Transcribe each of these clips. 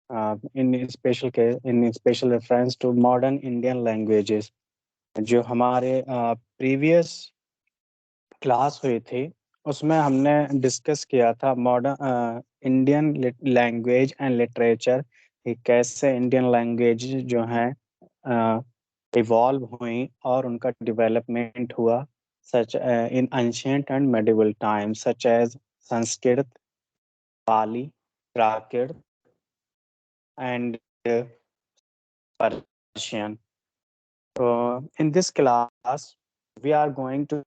In special reference to modern Indian languages. जो हमारे previous class हुई थी उसमें हमने डिस्कस किया था modern Indian language and literature, कि कैसे इंडियन लैंग्वेज जो हैं इवॉल्व हुई और उनका डेवलपमेंट हुआ, such in ancient and medieval times such as Sanskrit, Pali, Prakrit and Persian. In this class, we are going to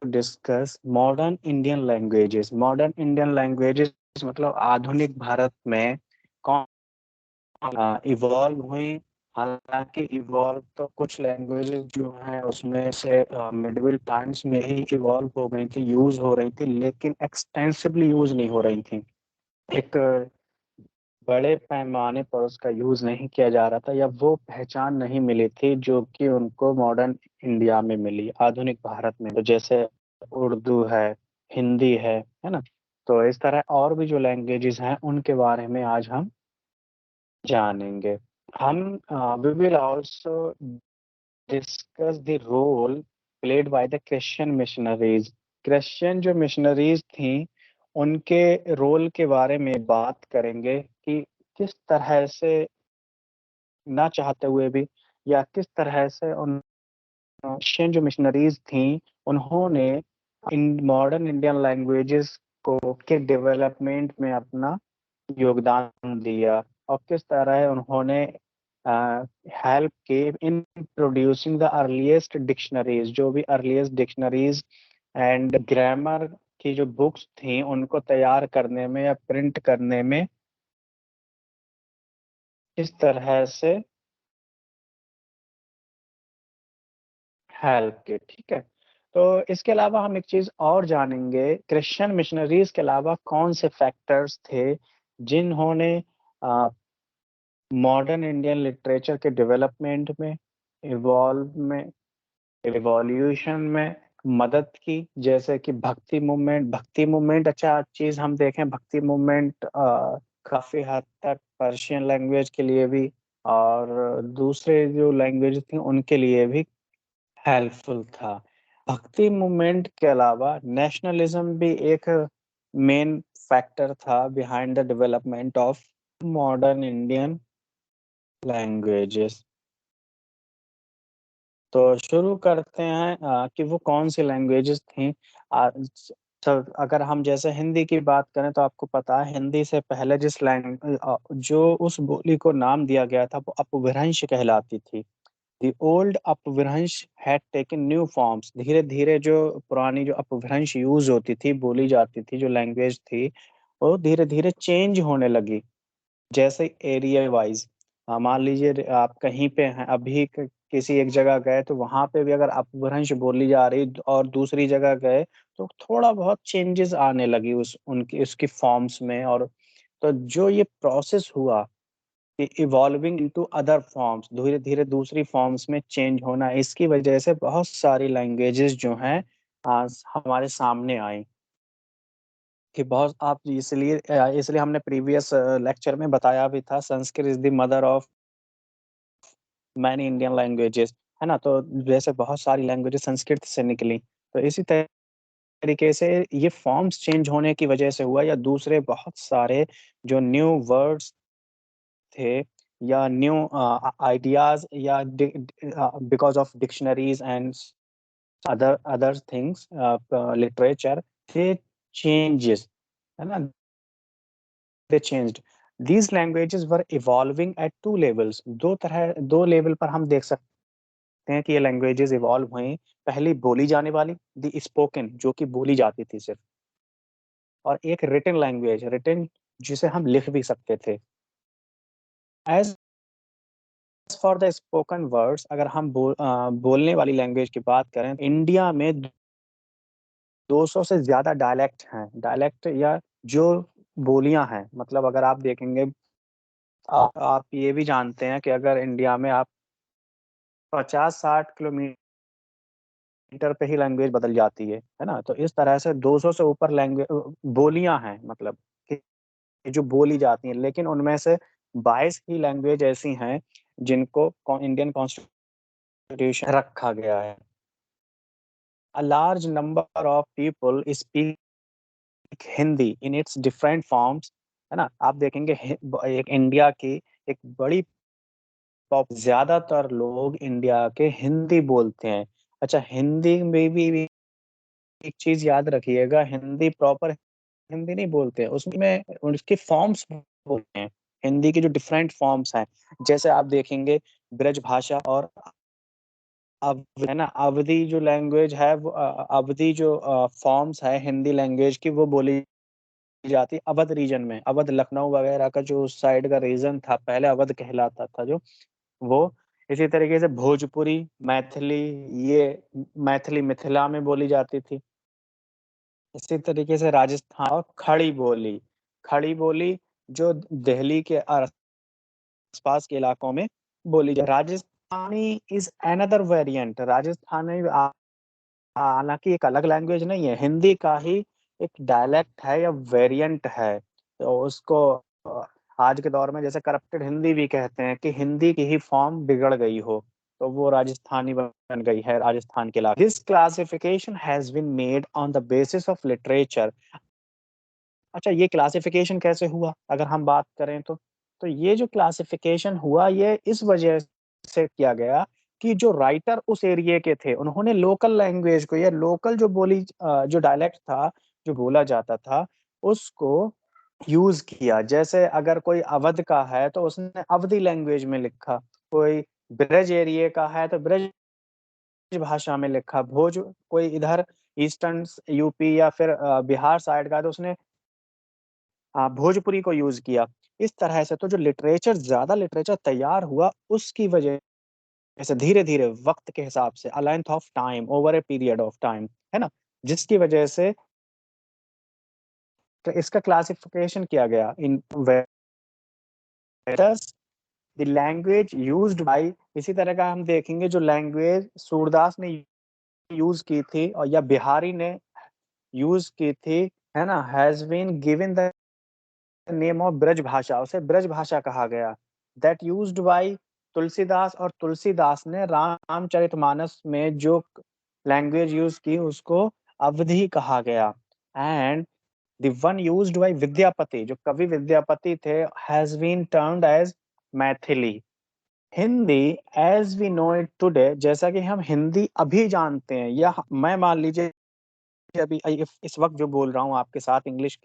discuss modern Indian languages. Modern Indian languages मतलब आधुनिक भारत में कौन इवॉल्व हुई। हालांकि इवॉल्व तो कुछ लैंग्वेजेस जो हैं उसमें से मिडिवल टाइम्स में ही इवॉल्व हो गई थी, यूज हो रही थी, लेकिन एक्सटेंसिवली यूज नहीं हो रही थी। एक बड़े पैमाने पर उसका यूज नहीं किया जा रहा था, या वो पहचान नहीं मिली थी जो कि उनको मॉडर्न इंडिया में मिली, आधुनिक भारत में। तो जैसे उर्दू है, हिंदी है ना। तो इस तरह और भी जो लैंग्वेजेस हैं उनके बारे में आज हम जानेंगे। हम we will also discuss the role played by the Christian missionaries. Christian जो मिशनरीज थी उनके रोल के बारे में बात करेंगे कि किस तरह से, ना चाहते हुए भी, या किस तरह से उन क्रिश्चियन जो मिशनरीज थी उन्होंने इन मॉडर्न इंडियन लैंग्वेजेस को के डेवलपमेंट में अपना योगदान दिया, और किस तरह उन्होंने हेल्प की in producing the earliest dictionaries. जो भी अर्लीस्ट डिक्शनरीज एंड ग्रामर की जो बुक्स थी उनको तैयार करने में या प्रिंट करने में इस तरह से हेल्प की। ठीक है। तो इसके अलावा हम एक चीज और जानेंगे, क्रिश्चियन मिशनरीज के अलावा कौन से फैक्टर्स थे जिन्होंने मॉडर्न इंडियन लिटरेचर के डेवलपमेंट में, में इवोल्यूशन में मदद की। जैसे कि भक्ति मूवमेंट अच्छा चीज हम देखें, भक्ति मूवमेंट काफी हद तक पर्शियन लैंग्वेज के लिए भी और दूसरे जो लैंग्वेज थी उनके लिए भी हेल्पफुल था। भक्ति मूवमेंट के अलावा नेशनलिज्म भी एक मेन फैक्टर था behind the development of modern Indian languages. तो शुरू करते हैं कि वो कौन सी लैंग्वेजेस थी। अगर हम जैसे हिंदी की बात करें तो आपको पता है हिंदी से पहले जो उस बोली को नाम दिया गया था वो अपभ्रंश कहलाती थी। The old अपभ्रंश had taken new forms। धीरे धीरे जो पुरानी जो अपभ्रंश यूज होती थी, बोली जाती थी, जो लैंग्वेज थी, वो धीरे धीरे चेंज होने लगी। जैसे एरिया वाइज, मान लीजिए आप कहीं पे हैं अभी, किसी एक जगह गए तो वहां पे भी अगर अपभ्रंश बोली जा रही और दूसरी जगह गए तो थोड़ा बहुत चेंजेस आने लगी उस उनकी उसकी फॉर्म्स में। और तो जो ये प्रोसेस हुआ इवॉल्विंग इनटू अदर फॉर्म्स, धीरे धीरे दूसरी फॉर्म्स में चेंज होना, इसकी वजह से बहुत सारी लैंग्वेजेस जो हैं आज हमारे सामने आई। कि बहुत आप इसलिए हमने प्रीवियस लेक्चर में बताया भी था, Sanskrit is the mother of many Indian languages, है ना। तो जैसे बहुत सारी लैंग्वेजेस संस्कृत से निकली, तो इसी तरीके से ये फॉर्म्स चेंज होने की वजह से हुआ, या दूसरे बहुत सारे जो न्यू वर्ड्स थे या न्यू आइडियाज, या because of dictionaries and other things, literature, थे चेंजेस, है ना, they changed. These languages were evolving at two levels। दो लेवल पर हम देख सकते हैं कि ये लैंग्वेजेस इवॉल्व हुई। पहली बोली जाने वाली, द स्पोकन, जो कि बोली जाती थी सिर्फ, और एक रिटन लैंग्वेज, रिटन, जिसे हम लिख भी सकते थे। As for the spoken words, अगर हम बोलने वाली लैंग्वेज की बात करें, इंडिया में 200 से ज्यादा डायलेक्ट हैं। डायलेक्ट या जो बोलियां हैं, मतलब अगर आप देखेंगे, आप ये भी जानते हैं कि अगर इंडिया में आप 50-60 किलोमीटर पे ही लैंग्वेज बदल जाती है ना। तो इस तरह से 200 से ऊपर लैंग्वेज बोलियां हैं, मतलब कि जो बोली जाती हैं, लेकिन उनमें से 22 ही लैंग्वेज ऐसी हैं जिनको इंडियन कॉन्स्टिट्यूशन रखा गया है। A large number of people speak Hindi in its different forms, है ना? आप देखेंगे एक इंडिया की एक बड़ी ज्यादातर लोग इंडिया के हिंदी बोलते हैं। अच्छा, हिंदी में भी एक चीज याद रखिएगा, हिंदी प्रॉपर हिंदी नहीं बोलते, उसमें उसके फॉर्म्स बोलते हैं। हिंदी के जो डिफरेंट फॉर्म्स हैं, जैसे आप देखेंगे ब्रज भाषा और अब है ना, अवधी जो लैंग्वेज है वो अवधी जो फॉर्म्स है हिंदी लैंग्वेज की, वो बोली जाती है अवध रीजन में। अवध लखनऊ वगैरह का जो उस साइड का रीजन था, पहले अवध कहलाता था जो वो। इसी तरीके से भोजपुरी, मैथिली, ये मैथिली मिथिला में बोली जाती थी। इसी तरीके से राजस्थान और खड़ी बोली, खड़ी बोली जो दिल्ली के आसपास के इलाकों में बोली जाती। Rajasthani is another variant. Rajasthani हालांकि एक अलग लैंग्वेज नहीं है, हिंदी का ही एक डायलेक्ट है या वेरिएंट है। तो उसको अ, आज के दौर में जैसे करप्टेड हिंदी भी कहते हैं कि हिंदी की ही फॉर्म बिगड़ गई हो, तो वो राजस्थानी बन गई है राजस्थान के इलाके। This classification has been made on the basis of literature. अच्छा, ये क्लासिफिकेशन कैसे हुआ अगर हम बात करें तो ये जो क्लासिफिकेशन हुआ ये इस वजह से किया गया कि जो राइटर उस एरिया के थे उन्होंने लोकल लैंग्वेज को या लोकल जो जो डायलेक्ट था जो बोला जाता था उसको यूज किया। जैसे अगर कोई अवध का है तो उसने अवधी लैंग्वेज में लिखा, कोई ब्रज एरिया का है तो ब्रज भाषा में लिखा, भोज कोई इधर ईस्टर्न यूपी या फिर बिहार साइड का है तो उसने भोजपुरी को यूज़ किया। इस तरह से तो जो लिटरेचर ज़्यादा लिटरेचर तैयार हुआ उसकी वजह से धीरे-धीरे वक़्त के हिसाब से a length of time over a period of time, है ना? जिसकी वजह से इसका क्लासिफिकेशन किया गया in vectors the language used by. इसी तरह का हम देखेंगे जो लैंग्वेज सूरदास ने यूज़ की थी और या बिहारी ने यूज़ की थी, है ना? Has been given the name of Braj Bhasha, उसे ब्रज भाषा कहा गया। दैट यूज्ड बाय तुलसीदास, और तुलसीदास ने रामचरितमानस में जो लैंग्वेज यूज की उसको अवधी कहा गया। And the one used by Vidyapati, जो कवि विद्यापति थे, has been termed as Maithili. Hindi as we know it today, जैसा कि हम हिंदी अभी जानते हैं, या मैं मान लीजिए अभी इस वक्त जो बोल रहा हूँ आपके साथ इंग्लिश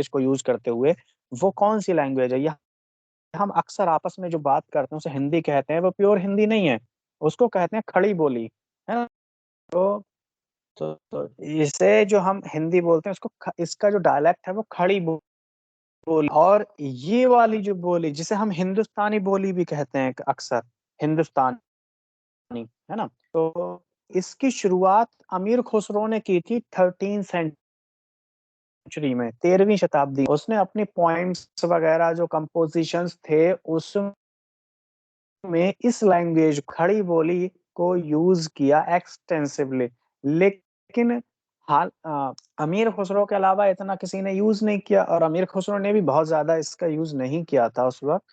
को यूज करते हुए, वो कौन सी लैंग्वेज है? या हम अक्सर आपस में जो बात करते हैं उसे हिंदी कहते हैं, वो प्योर हिंदी नहीं है, उसको कहते हैं खड़ी बोली, है ना? तो इसे जो हम हिंदी बोलते हैं उसको इसका जो डायलेक्ट है वो खड़ी बोली। और ये वाली जो बोली जिसे हम हिंदुस्तानी बोली भी कहते हैं अक्सर, हिंदुस्तानी, है ना? तो इसकी शुरुआत अमीर खुसरो ने की थी 13 सेंचुरी में, 13वीं शताब्दी। उसने अपनी पोएम्स वगैरह जो कंपोजिशंस थे उसमें इस लैंग्वेज खड़ी बोली को यूज़ किया एक्सटेंसिवली। लेकिन अमीर खुसरो के अलावा इतना किसी ने यूज़ नहीं किया, और अमीर खुसरो ने भी बहुत ज़्यादा इसका यूज़ नहीं किया था उस वक़्त।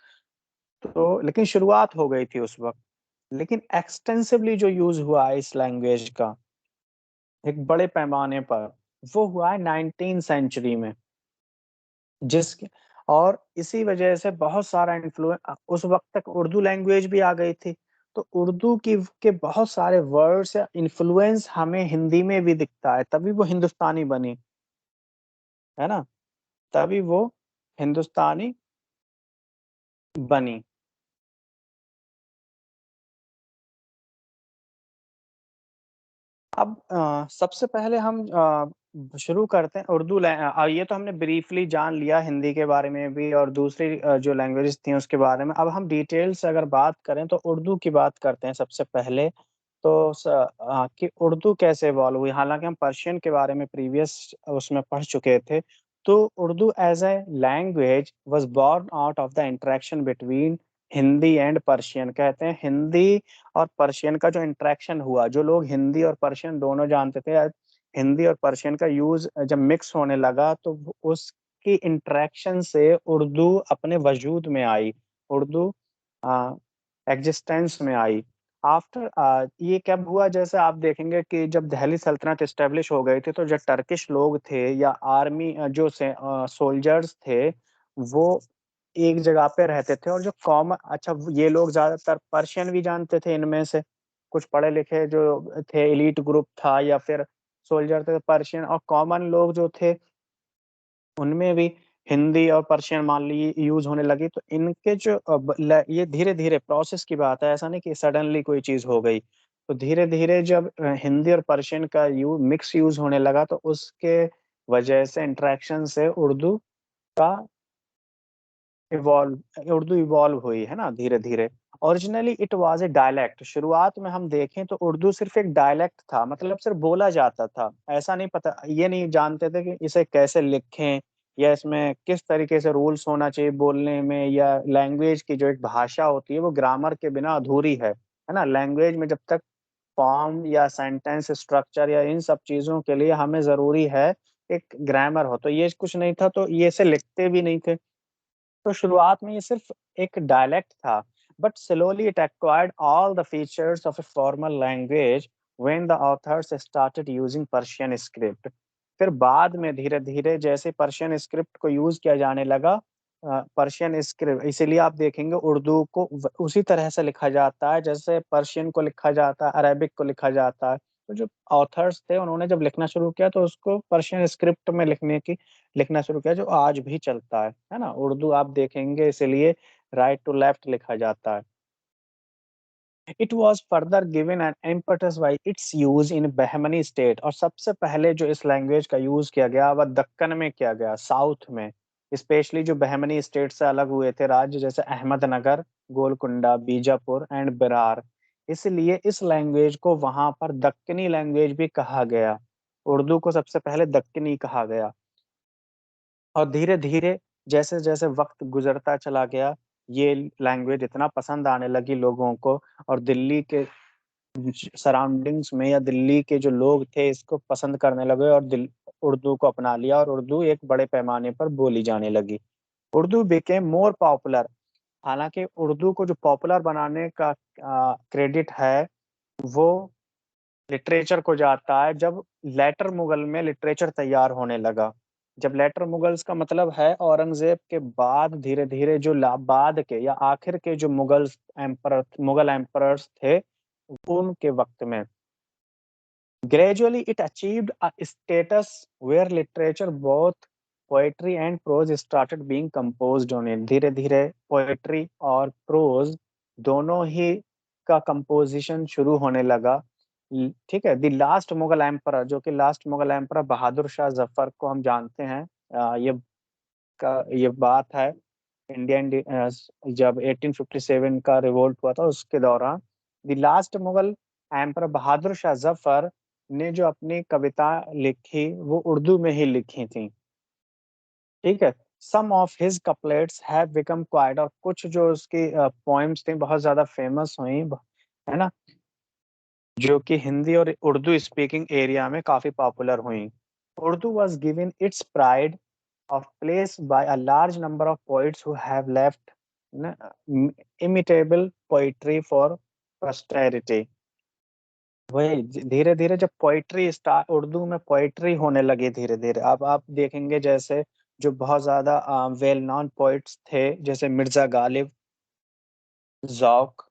तो लेकिन शुरुआत हो गई थी उस वक़्त। लेकिन एक्सटेंसिवली जो यूज़ हुआ है इस लैंग्वेज का एक बड़े पैमाने पर, वो हुआ है 19 सेंचुरी में। जिस और इसी वजह से बहुत सारा उस वक़्त तक उर्दू लैंग्वेज भी आ गई थी। तो उर्दू की के बहुत सारे वर्ड्स या इन्फ्लुएंस हमें हिंदी में भी दिखता है, तभी वो हिंदुस्तानी बनी, है ना? तभी वो हिंदुस्तानी बनी। अब सबसे पहले हम शुरू करते हैं ये तो हमने ब्रीफली जान लिया हिंदी के बारे में भी और दूसरी जो लैंग्वेजेज़ थी उसके बारे में। अब हम डिटेल से अगर बात करें तो उर्दू की बात करते हैं सबसे पहले। तो कि उर्दू कैसे इवॉल्व हुई? हालाँकि हम पर्शियन के बारे में प्रीवियस उसमें पढ़ चुके थे। तो Urdu as a language was born out of the interaction between Hindi and Persian. कहते हैं हिंदी और पर्शियन का जो इंटरेक्शन हुआ, जो लोग हिंदी और पर्शियन दोनों जानते थे, हिंदी और पर्शियन का यूज़ जब मिक्स होने लगा तो वो उसकी इंटरेक्शन से उर्दू अपने वजूद में आई। उर्दू एग्जिस्टेंस में आई। आफ्टर ये कब हुआ, जैसे आप देखेंगे कि जब दिल्ली सल्तनत इस्टेब्लिश हो गई थी, तो जो टर्किश लोग थे या आर्मी जो से सोल्जर्स थे, वो एक जगह पे रहते थे। और जो कॉमन, अच्छा ये लोग ज्यादातर पर्शियन भी जानते थे, इनमें से कुछ पढ़े लिखे जो थे, एलीट ग्रुप था या फिर सोल्जर थे पर्शियन, और कॉमन लोग जो थे उनमें भी हिंदी और पर्शियन मान ली यूज होने लगी। तो इनके जो ये धीरे धीरे प्रोसेस की बात है, ऐसा नहीं कि सडनली कोई चीज हो गई। तो धीरे धीरे जब हिंदी और पर्शियन का मिक्स यूज होने लगा, तो उसके वजह से इंटरेक्शन से उर्दू का उर्दू इवॉल्व हुई है ना धीरे धीरे। Originally it was a dialect. शुरुआत में हम देखें तो उर्दू सिर्फ एक डायलेक्ट था, मतलब सिर्फ बोला जाता था। ऐसा नहीं पता, ये नहीं जानते थे कि इसे कैसे लिखें या इसमें किस तरीके से रूल्स होना चाहिए बोलने में, या लैंग्वेज की जो एक भाषा होती है वो ग्रामर के बिना अधूरी है ना। लैंग्वेज में जब तक फॉर्म या सेंटेंस स्ट्रक्चर या इन सब चीजों के लिए हमें जरूरी है एक ग्रामर हो, तो ये कुछ नहीं था, तो ये इसे लिखते भी नहीं थे। तो शुरुआत में ये सिर्फ एक डायलेक्ट था, but slowly it acquired all the features of a formal language when the author's started using Persian script. फिर बाद में धीरे धीरे जैसे पर्शियन स्क्रिप्ट को यूज किया जाने लगा, पर्शियन स्क्रिप्ट, इसीलिए आप देखेंगे उर्दू को उसी तरह से लिखा जाता है जैसे पर्शियन को लिखा जाता है, अरेबिक को लिखा जाता है। तो जो ऑथर्स थे उन्होंने जब लिखना शुरू किया तो उसको पर्शियन स्क्रिप्ट में लिखना शुरू किया, जो आज भी चलता है ना। उर्दू आप देखेंगे इसीलिए राइट टू लेफ्ट लिखा जाता है। It was further given an impetus by its use in Bahmani state. और सबसे पहले जो इस लैंग्वेज का यूज किया गया वह दक्कन में किया गया, साउथ में। स्पेशली जो बहमनी स्टेट से अलग हुए थे राज्य, जैसे अहमदनगर, गोलकुंडा, बीजापुर एंड बिरार, इसलिए इस लैंग्वेज को वहां पर दक्कनी लैंग्वेज भी कहा गया। उर्दू को सबसे पहले दक्कनी कहा गया। और धीरे धीरे जैसे जैसे वक्त गुजरता चला गया, ये लैंग्वेज इतना पसंद आने लगी लोगों को, और दिल्ली के सराउंडिंग्स में या दिल्ली के जो लोग थे इसको पसंद करने लगे और उर्दू को अपना लिया, और उर्दू एक बड़े पैमाने पर बोली जाने लगी। Urdu became more popular. हालांकि उर्दू को जो पॉपुलर बनाने का क्रेडिट है वो लिटरेचर को जाता है। जब लेटर मुगल में लिटरेचर तैयार होने लगा, जब लेटर मुगल्स का मतलब है औरंगजेब के बाद धीरे धीरे जो बाद के या आखिर के जो मुगल एम्परर्स थे उनके वक्त में, gradually it achieved a status where literature, both poetry and prose, started being composed on it। धीरे धीरे पोएट्री और प्रोज दोनों ही का कंपोजिशन शुरू होने लगा। ठीक है। द लास्ट मुगल एम्परर, जो कि लास्ट मुगल एम्परर बहादुर शाह जफर को हम जानते हैं। ये बात है इंडियन जब 1857 का रिवोल्ट हुआ था उसके दौरान the last Mughal emperor Bahadur Shah Zafar ने जो अपनी कविता लिखी वो उर्दू में ही लिखी थी। ठीक है। Some of his couplets have become quite, और कुछ जो उसकी पोएम्स थी बहुत ज्यादा फेमस हुई, है ना, जो कि हिंदी और उर्दू स्पीकिंग एरिया में काफी पॉपुलर हुई। Urdu was given it's pride of place by a large number of poets who have left imitable poetry for posterity। वही धीरे धीरे जब पोइट्री स्टार्ट, उर्दू में पोइट्री होने लगी धीरे धीरे। अब आप देखेंगे जैसे जो बहुत ज्यादा वेल नोन पोइट्स थे जैसे मिर्जा गालिब, ज़ौक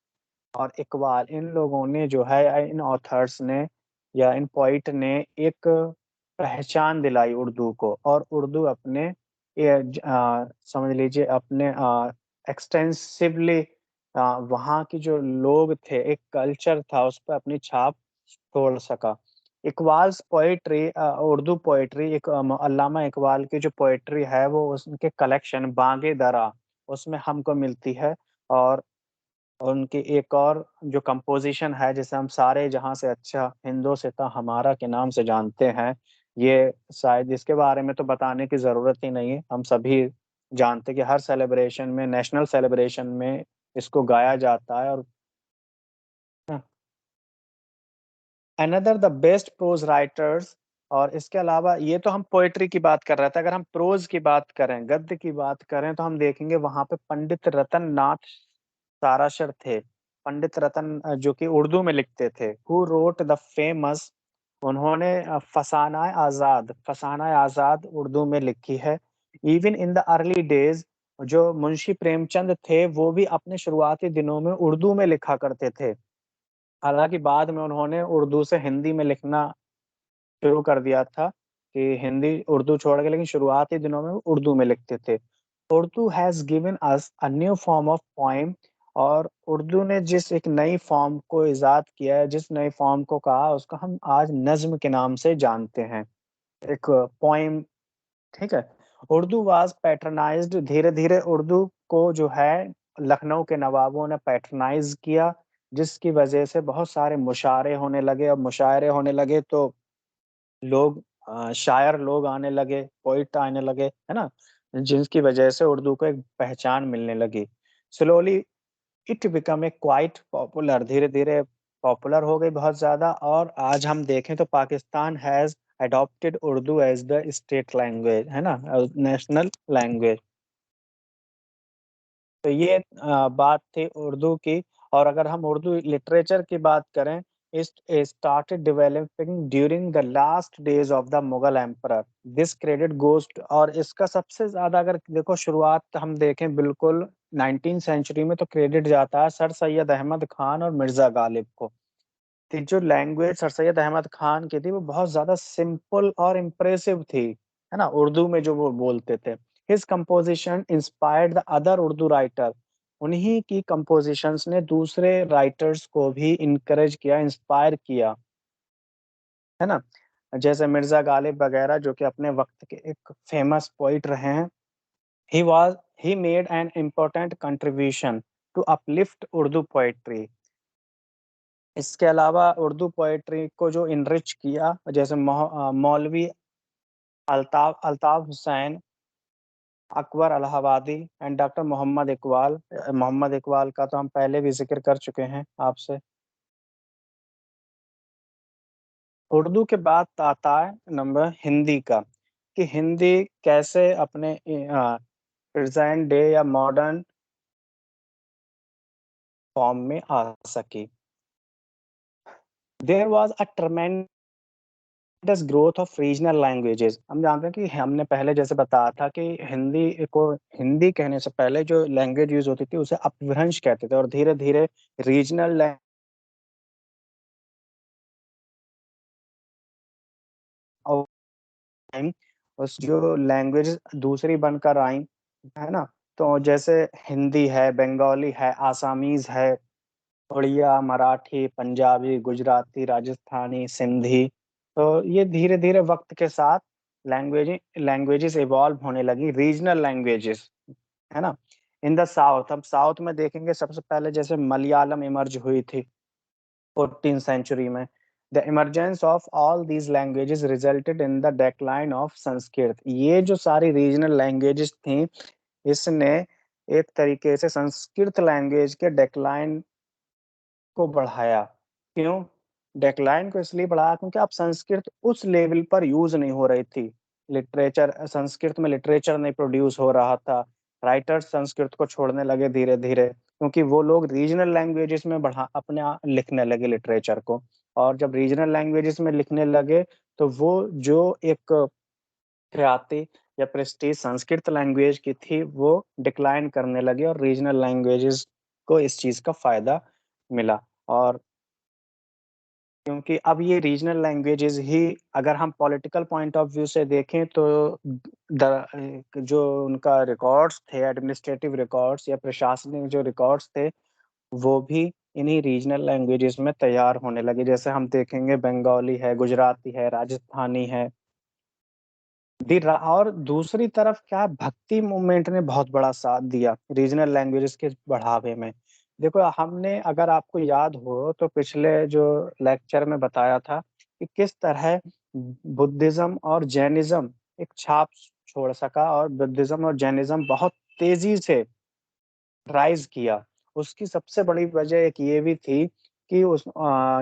और इकबाल, इन लोगों ने जो है, इन ऑथर्स ने या इन पोइट ने एक पहचान दिलाई उर्दू को। और उर्दू अपने समझ लीजिए अपने एक्सटेंसिवली वहाँ की जो लोग थे, एक कल्चर था, उस पर अपनी छाप छोड़ सका। इकबाल्स पोइट्री, उर्दू पोइट्री, एक अल्लामा इकबाल की जो पोइट्री है वो उनके कलेक्शन बांगे दरा उसमें हमको मिलती है। और उनकी एक और जो कंपोजिशन है जिसे हम सारे जहां से अच्छा हिंदोसिता हमारा के नाम से जानते हैं, ये शायद इसके बारे में तो बताने की जरूरत ही नहीं है, हम सभी जानते हैं कि हर सेलिब्रेशन में, नेशनल सेलिब्रेशन में इसको गाया जाता है। और another the best prose writers और इसके अलावा ये तो हम पोएट्री की बात कर रहे थे, अगर हम प्रोज़ की बात करें, गद्य की बात करें तो हम देखेंगे वहाँ पे पंडित रतन नाथ साराशर थे। पंडित रतन जो कि उर्दू में लिखते थे, हू रोट द फेमस उन्होंने फसाना आज़ाद उर्दू में लिखी है। Even in the early days जो मुंशी प्रेमचंद थे, वो भी अपने शुरुआती दिनों में उर्दू में लिखा करते थे। हालाँकि बाद में उन्होंने उर्दू से हिंदी में लिखना शुरू कर दिया था कि हिंदी उर्दू छोड़ के लेकिन शुरुआती दिनों में वो उर्दू में लिखते थे। Urdu has given us a new form of poem और उर्दू ने जिस एक नई फॉर्म को इज़ाद किया है, जिस नई फॉर्म को कहा उसको हम आज नज़्म के नाम से जानते हैं। एक पोएम ठीक है? उर्दू वाज़ पैट्रनाइज़्ड धीरे-धीरे उर्दू को जो है लखनऊ के नवाबों ने पैट्रनाइज़ किया, जिसकी वजह से बहुत सारे मुशायरे होने लगे और मुशायरे होने लगे तो लोग शायर लोग आने लगे, पोएट आने लगे, है ना? जिसकी वजह से उर्दू को एक पहचान मिलने लगी। Slowly it become a quite popular धीरे-धीरे पॉपुलर हो गई बहुत ज़्यादा और आज हम देखें तो Pakistan has adopted Urdu as the state language, है ना? National language. तो ये बात थी उर्दू की और अगर हम उर्दू लिटरेचर की बात करें, it started developing during the last days of the Mughal emperor. This credit goes to और इसका सबसे ज़्यादा अगर देखो शुरुआत हम देखें बिल्कुल 19th सेंचुरी में तो क्रेडिट जाता है सर सैयद अहमद खान और मिर्ज़ा गालिब को। थी जो लैंग्वेज सर सैयद अहमद खान की थी, वो बहुत ज़्यादा सिंपल और इम्प्रेसिव थी, है ना? उर्दू में जो वो बोलते थे। His composition inspired the other Urdu writer. उन्हीं की कंपोज़िशंस ने दूसरे राइटर्स को भी एनकरेज किया, इंस्पायर किया, है ना? जैसे मिर्ज़ा गालिब वगैरह जो कि अपने वक़्त के एक फ़ेमस पोएट रहे हैं। He was he made an important contribution to uplift Urdu poetry. इसके अलावा उर्दू पोएट्री को जो एनरिच किया जैसे मौलवी अल्ताफ़ हुसैन, अकबर इलाहाबादी एंड डॉक्टर मोहम्मद इकबाल। मोहम्मद इकबाल का तो हम पहले भी ज़िक्र कर चुके हैं आपसे। उर्दू के बाद आता है नंबर हिंदी का, कि हिंदी कैसे अपने प्रेज़ेंट डे या मॉडर्न फ़ॉर्म में आ सकी। There was a tremendous growth of regional languages. हम जानते हैं कि हमने पहले जैसे बताया था कि हिंदी को हिंदी कहने से पहले जो लैंग्वेज यूज़ होती थी उसे अपभ्रंश कहते थे और धीरे-धीरे रीजनल लैंग और टाइम उस जो लैंग्वेजेज़ दूसरी बनकर आईं, है ना? तो जैसे हिंदी है, बंगाली है, आसामीज़ है, उड़िया, मराठी, पंजाबी, गुजराती, राजस्थानी, सिंधी, तो ये धीरे-धीरे वक़्त के साथ लैंग्वेजेज़ इवॉल्व होने लगी, रीजनल लैंग्वेजेज़, है ना? इन द साउथ अब साउथ में देखेंगे सबसे पहले जैसे मलयालम इमर्ज हुई थी 14th सेंचुरी में। The emergence of all these languages resulted in the decline of Sanskrit. ये जो सारी रीजनल लैंग्वेजेज़ थीं, इसने एक तरीके से संस्कृत लैंग्वेज के डिक्लाइन को बढ़ाया। क्यों? डेक्लाइन को इसलिए बढ़ाया क्योंकि अब संस्कृत उस लेवल पर यूज़ नहीं हो रही थी। संस्कृत में लिटरेचर नहीं प्रोड्यूस हो रहा था। राइटर्स संस्कृत को छोड़ने लगे धीरे-धीरे क्योंकि वो लोग रीजनल लैंग्वेजेज़ में अपने लिखने लगे लिटरेचर को और जब रीजनल लैंग्वेजेज़ में लिखने लगे, तो वो जो एक ख्याति या प्रेस्टीज संस्कृत लैंग्वेज की थी, वो डिक्लाइन करने लगी और रीजनल लैंग्वेजेज़ को इस चीज़ का फ़ायदा मिला और क्योंकि अब ये रीजनल लैंग्वेजेज़ ही अगर हम पॉलिटिकल पॉइंट ऑफ व्यू से देखें तो जो उनका रिकॉर्ड्स थे एडमिनिस्ट्रेटिव रिकॉर्ड्स या प्रशासनिक जो रिकॉर्ड्स थे, वो भी इन्हीं रीजनल लैंग्वेजेज़ में तैयार होने लगे। जैसे हम देखेंगे बंगाली है, गुजराती है, राजस्थानी है। और दूसरी तरफ क्या है भक्ति मूवमेंट ने बहुत बड़ा साथ दिया रीजनल लैंग्वेजेस के बढ़ावे में। देखो हमने अगर आपको याद हो तो पिछले जो लेक्चर में बताया था कि किस तरह बुद्धिज़्म और जैनिज़्म एक छाप छोड़ सका और बुद्धिज़्म और जैनिज़्म बहुत तेज़ी से राइज़ किया। उसकी सबसे बड़ी वजह एक ये भी थी कि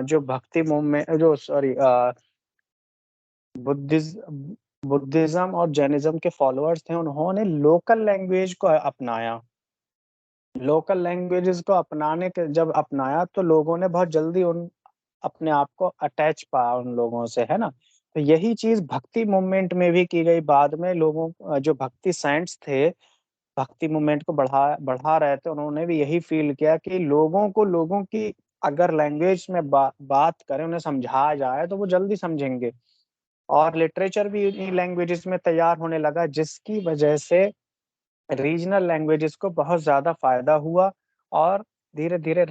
जो भक्ति मूवमेंट जो सॉरी बुद्धिज्म बुद्धिज्म और जैनिज्म के फॉलोअर्स थे, उन्होंने लोकल लैंग्वेज को अपनाया। लोकल लैंग्वेजेस को अपनाने के जब अपनाया तो लोगों ने बहुत जल्दी उन अपने आप को अटैच पाया उन लोगों से, है ना? तो यही चीज भक्ति मूवमेंट में भी की गई। बाद में लोगों जो भक्ति सेंट्स थे, भक्ति मूवमेंट को बढ़ा बढ़ा रहे थे, उन्होंने भी यही फील किया कि लोगों की अगर लैंग्वेज में बात करें, उन्हें समझाया जाए तो वो जल्दी समझेंगे। और लिटरेचर भी इन्हीं लैंग्वेजेस में तैयार होने लगा, जिसकी वजह से रीजनल लैंग्वेजेस को बहुत ज़्यादा फ़ायदा हुआ और धीरे-धीरे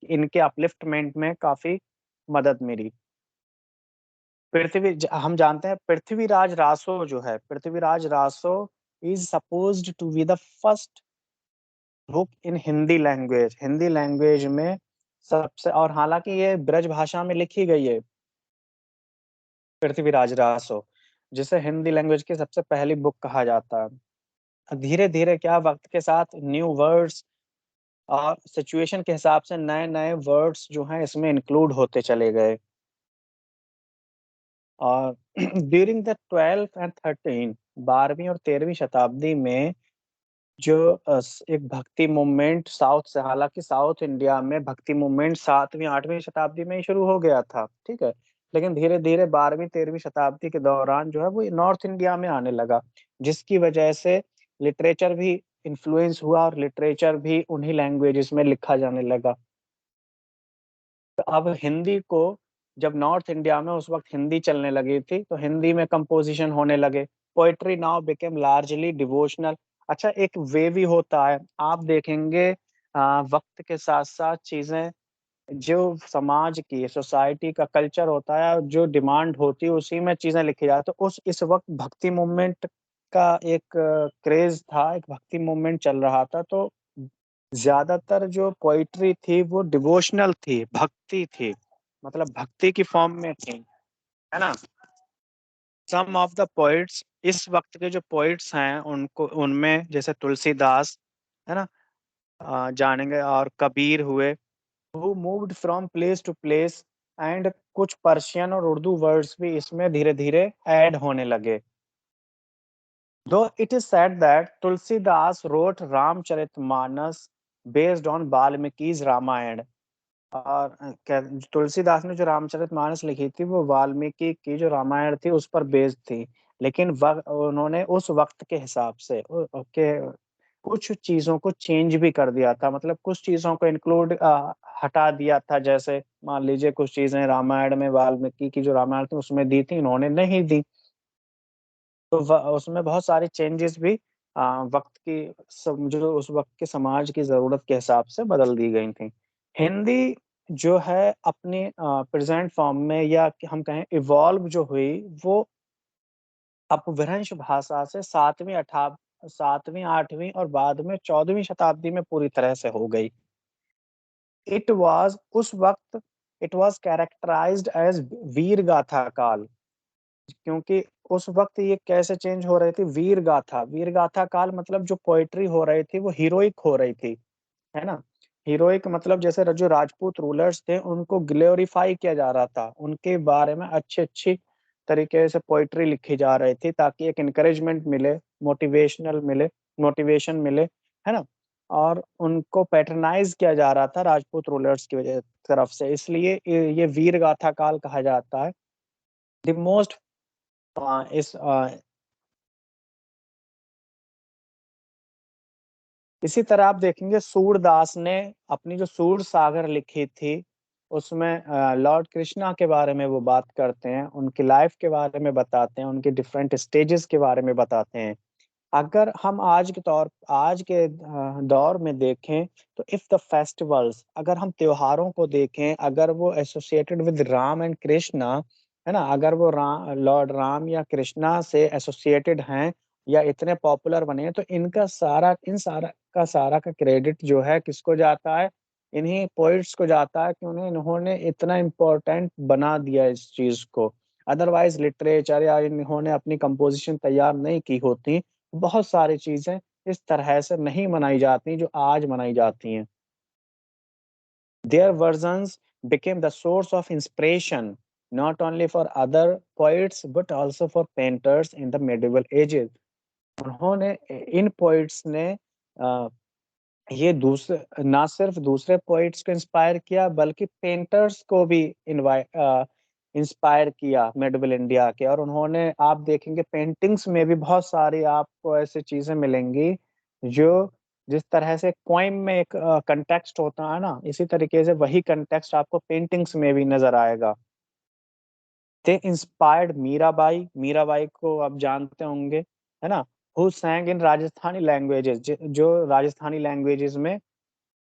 इनके अपलिफ्टमेंट में काफ़ी मदद मिली। हम जानते हैं पृथ्वीराज रासो जो है, Prithviraj Raso is supposed to be the first book in Hindi language में सबसे, और हालाँकि ये ब्रज भाषा में लिखी गई है, पृथ्वीराज रासो, जिसे हिंदी लैंग्वेज की सबसे पहली बुक कहा जाता है। धीरे-धीरे क्या वक़्त के साथ न्यू वर्ड्स और सिचुएशन के हिसाब से नए-नए वर्ड्स जो हैं इसमें इंक्लूड होते चले गए। और ड्यूरिंग द 12th एंड 13 12वीं और 13वीं शताब्दी में जो एक भक्ति मूवमेंट साउथ से, हालाँकि साउथ इंडिया में भक्ति मूवमेंट 7वीं 8वीं शताब्दी में ही शुरू हो गया था, ठीक है? लेकिन धीरे-धीरे 12वीं 13वीं शताब्दी के दौरान जो है वो नॉर्थ इंडिया में आने लगा, जिसकी वजह से लिटरेचर भी इन्फ्लुएंस हुआ और लिटरेचर भी उन्हीं लैंग्वेजेज़ में लिखा जाने लगा। तो अब हिंदी को जब नॉर्थ इंडिया में उस वक़्त हिंदी चलने लगी थी, तो हिंदी में कंपोज़िशन होने लगे। Poetry now became largely devotional. अच्छा, एक वे भी होता है, आप देखेंगे वक़्त के साथ-साथ चीज़ें जो समाज की, सोसाइटी का कल्चर होता है, जो डिमांड होती है, उसी में चीज़ें लिखी जाती हैं। तो उस इस वक़्त भक्ति मूवमेंट का एक क्रेज़ था, एक भक्ति मूवमेंट चल रहा था, तो ज़्यादातर जो पोएट्री थी वो डिवोशनल थी, भक्ति थी, मतलब भक्ति की फॉर्म में थी, है ना? सम ऑफ द पोएट्स, इस वक़्त के जो पोएट्स हैं उनको उनमें जैसे तुलसीदास, है ना? जानेंगे, और कबीर हुए, who moved from place to place, and कुछ पर्शियन और उर्दू वर्ड्स भी इसमें धीरे-धीरे ऐड होने लगे। Though it is said that Tulsidas wrote Ramcharitmanas based on Valmiki's Ramayana, और तुलसीदास ने जो रामचरितमानस लिखी थी वो वाल्मीकि की जो रामायण थी उस पर बेस्ड थी। लेकिन उन्होंने उस वक़्त के हिसाब से के कुछ चीज़ों को चेंज भी कर दिया था, मतलब कुछ चीज़ों को हटा दिया था। जैसे मान लीजिए कुछ चीज़ें रामायण में वाल्मीकि की जो रामायण थी उसमें दी थी, इन्होंने नहीं दी। तो उसमें बहुत सारी चेंजेस भी वक़्त की जो उस वक़्त के समाज की ज़रूरत के हिसाब से बदल दी गई थी। हिंदी जो है अपनी प्रेज़ेंट फ़ॉर्म में, या कि हम कहें इवॉल्व जो हुई, वो अपभ्रंश भाषा से 7वीं 8वीं और बाद में 14वीं शताब्दी में पूरी तरह से हो गई। उस वक़्त इट वाज़ कैरेक्टराइज़्ड एज़ वीर गाथा काल। क्योंकि उस वक़्त ये कैसे चेंज हो रही थी, वीर गाथा काल मतलब जो पोएट्री हो रही थी वो हीरोइक हो रही थी, है ना? हीरोइक मतलब जैसे जो राजपूत रूलर्स थे उनको ग्लोरीफाई किया जा रहा था, उनके बारे में अच्छी-अच्छी तरीके से पोएट्री लिखी जा रही थी ताकि एक एनकरेजमेंट मिले, मोटिवेशन मिले, है ना? और उनको पैट्रोनाइज़ किया जा रहा था राजपूत रूलर्स की तरफ से, इसलिए ये वीर गाथा काल कहा जाता है। द मोस्ट इस इसी तरह आप देखेंगे सूरदास ने अपनी जो सूर सागर लिखी थी, उसमें लॉर्ड कृष्णा के बारे में वो बात करते हैं, उनकी लाइफ़ के बारे में बताते हैं, उनके डिफरेंट स्टेजेस के बारे में बताते हैं। अगर हम आज के दौर में देखें, तो इफ द फेस्टिवल्स, अगर हम त्योहारों को देखें, अगर वो associated with Ram and Krishna, है ना? अगर वो लॉर्ड राम या कृष्णा से एसोसिएटेड हैं या इतने पॉपुलर बने हैं, तो सारा का क्रेडिट जो है किसको जाता है? इन्हीं पोएट्स को जाता है कि इन्होंने इतना इम्पोर्टेंट बना दिया इस चीज़ को। अदरवाइज़ लिटरेचर या इन्होंने अपनी कंपोज़िशन तैयार नहीं की होती, बहुत सारी चीज़ें इस तरह से नहीं मनाई जाती जो आज मनाई जाती हैं। Their versions became the source of inspiration, not only for other poets but also for painters in the medieval ages. उन्होंने इन पोइट्स ने ये दूसरे ना सिर्फ दूसरे पोइट्स को इंस्पायर किया बल्कि पेंटर्स को भी इंस्पायर किया मेडिवल इंडिया के। और उन्होंने, आप देखेंगे पेंटिंग्स में भी बहुत सारी आपको ऐसी चीजें मिलेंगी जो, जिस तरह से क्वाइम में एक कंटेक्स्ट होता है ना, इसी तरीके से वही कंटेक्स्ट आपको पेंटिंग्स में भी नजर आएगा। दे इंस्पायर्ड मीराबाई, मीराबाई को आप जानते होंगे, है ना, हु सैंग इन राजस्थानी लैंग्वेजेस, जो राजस्थानी लैंग्वेजेस में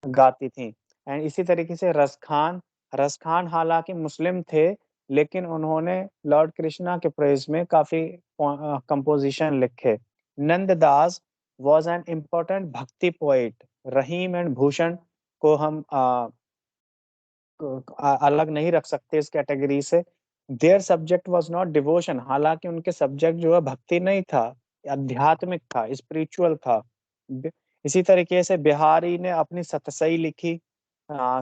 गाती थी। एंड इसी तरीके से रस खान, रस खान हालांकि मुस्लिम थे लेकिन उन्होंने लॉर्ड कृष्णा के प्रेज में काफी कंपोजिशन लिखे। Nanddas was an important bhakti poet. Rahim and Bhushan को हम अलग नहीं रख सकते इस कैटेगरी से। Their subject was not devotion, हालांकि उनके सब्जेक्ट जो है भक्ति नहीं था, आध्यात्मिक था, स्पिरिचुअल था। इसी तरीके से बिहारी ने अपनी सतसई लिखी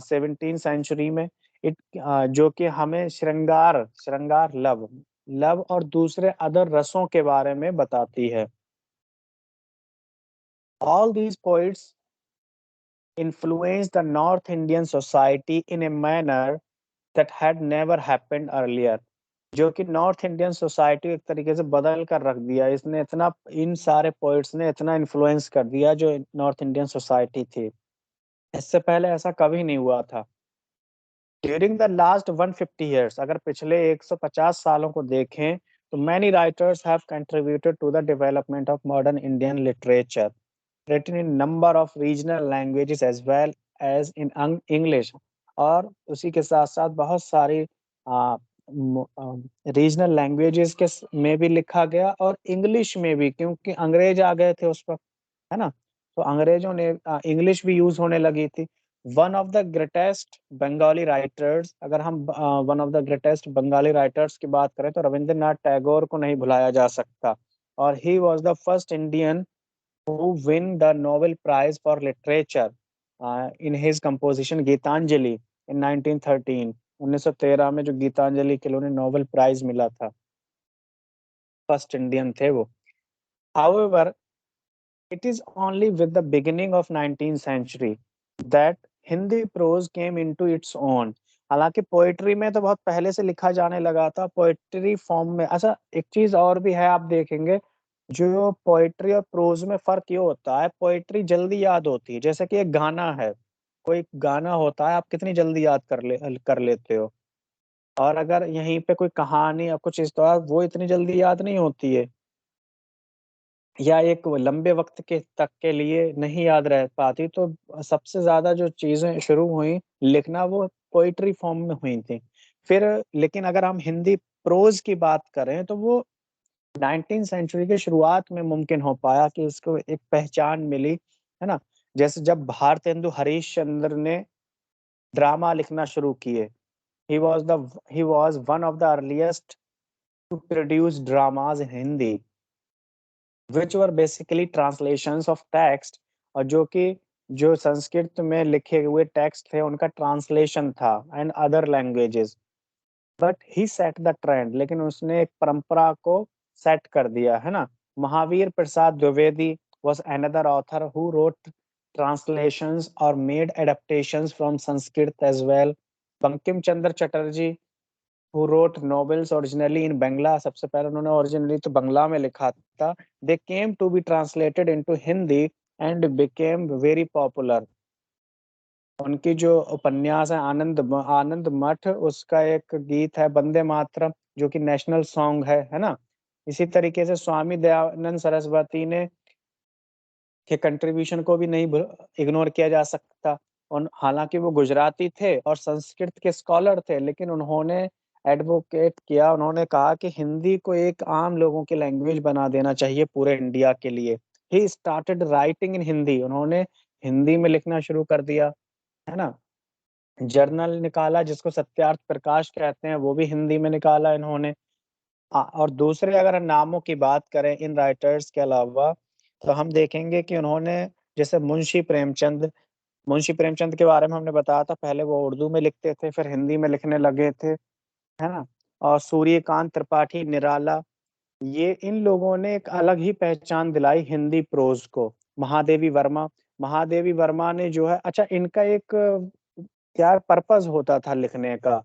17th सेंचुरी में। जो कि हमें श्रृंगार श्रृंगार लव लव और दूसरे अदर रसों के बारे में बताती है। All these poets influenced the North Indian society in a manner that had never happened earlier। जो कि नॉर्थ इंडियन सोसाइटी एक तरीके से बदल कर रख दिया इसने, इतना इन सारे पोइट्स ने इतना इन्फ्लुएंस कर दिया जो नॉर्थ इंडियन सोसाइटी थी, इससे पहले ऐसा कभी नहीं हुआ था। ड्यूरिंग द लास्ट 150 years, अगर पिछले 150 सालों को देखें तो many writers have contributed to the development of modern Indian literature written in number of regional languages as well as in English। और उसी के साथ साथ बहुत सारी रीजनल लैंग्वेजेस के में भी लिखा गया और इंग्लिश में भी, क्योंकि अंग्रेज आ गए थे उस वक्त, है ना, तो अंग्रेजों ने इंग्लिश भी यूज होने लगी थी। One of the greatest Bengali writers, अगर हम one of the greatest Bengali writers की बात करें तो रविंद्रनाथ टैगोर को नहीं भुलाया जा सकता। और he was the first Indian who win the Nobel Prize for Literature in his composition Gitanjali in 1913। 1913 में जो गीतांजलि के लिए उन्हें नोबेल प्राइज मिला था, फर्स्ट इंडियन थे वो। However, it is only with the beginning of 19th century that Hindi prose came into its own। हालांकि पोएट्री में तो बहुत पहले से लिखा जाने लगा था, पोएट्री फॉर्म में। अच्छा, एक चीज और भी है, आप देखेंगे जो पोएट्री और प्रोज में फर्क ये होता है, पोएट्री जल्दी याद होती है, जैसे कि एक गाना है, कोई गाना होता है आप कितनी जल्दी याद कर लेते हो। और अगर यहीं पे कोई कहानी या कुछ इस तरह, वो इतनी जल्दी याद नहीं होती है, या एक लंबे वक्त के तक के लिए नहीं याद रह पाती। तो सबसे ज्यादा जो चीजें शुरू हुई लिखना वो पोइट्री फॉर्म में हुई थी। फिर लेकिन अगर हम हिंदी प्रोज की बात करें तो वो 19th सेंचुरी के शुरुआत में मुमकिन हो पाया कि इसको एक पहचान मिली, है ना। जैसे जब भारतेंदु हरीश चंद्र ने ड्रामा लिखना शुरू किए, he was one of the earliest to produce dramas in Hindi which were basically translations of text। और जो कि जो संस्कृत में लिखे हुए टेक्स्ट थे उनका ट्रांसलेशन था and other languages. But he set the trend, लेकिन उसने एक परंपरा को सेट कर दिया, है ना। Mahavir Prasad Dwivedi was another author who wrote translations or made adaptations from Sanskrit as well। Bankim Chandra Chatterjee who wrote novels originally in Bangla, सबसे पहले उन्होंने ओरिजिनली तो बंगला में लिखा था। They came to be translated into Hindi and became very popular। उनकी जो उपन्यास है आनंद मठ, उसका एक गीत है वंदे मातरम जो कि नेशनल सॉन्ग है ना। इसी तरीके से स्वामी दयानंद सरस्वती ने के कंट्रीब्यूशन को भी नहीं इग्नोर किया जा सकता। और हालांकि वो गुजराती थे और संस्कृत के स्कॉलर थे, लेकिन उन्होंने एडवोकेट किया, उन्होंने कहा कि हिंदी को एक आम लोगों की लैंग्वेज बना देना चाहिए पूरे इंडिया के लिए। He started writing in Hindi, उन्होंने हिंदी में लिखना शुरू कर दिया, है ना। जर्नल निकाला जिसको सत्यार्थ प्रकाश कहते हैं, वो भी हिंदी में निकाला इन्होंने। और दूसरे अगर नामों की बात करें इन राइटर्स के अलावा तो हम देखेंगे कि उन्होंने, जैसे मुंशी प्रेमचंद के बारे में हमने बताया था, पहले वो उर्दू में लिखते थे फिर हिंदी में लिखने लगे थे, है ना। और सूर्यकांत त्रिपाठी निराला, ये इन लोगों ने एक अलग ही पहचान दिलाई हिंदी प्रोज को। महादेवी वर्मा ने जो है, अच्छा इनका एक क्या पर्पस होता था लिखने का,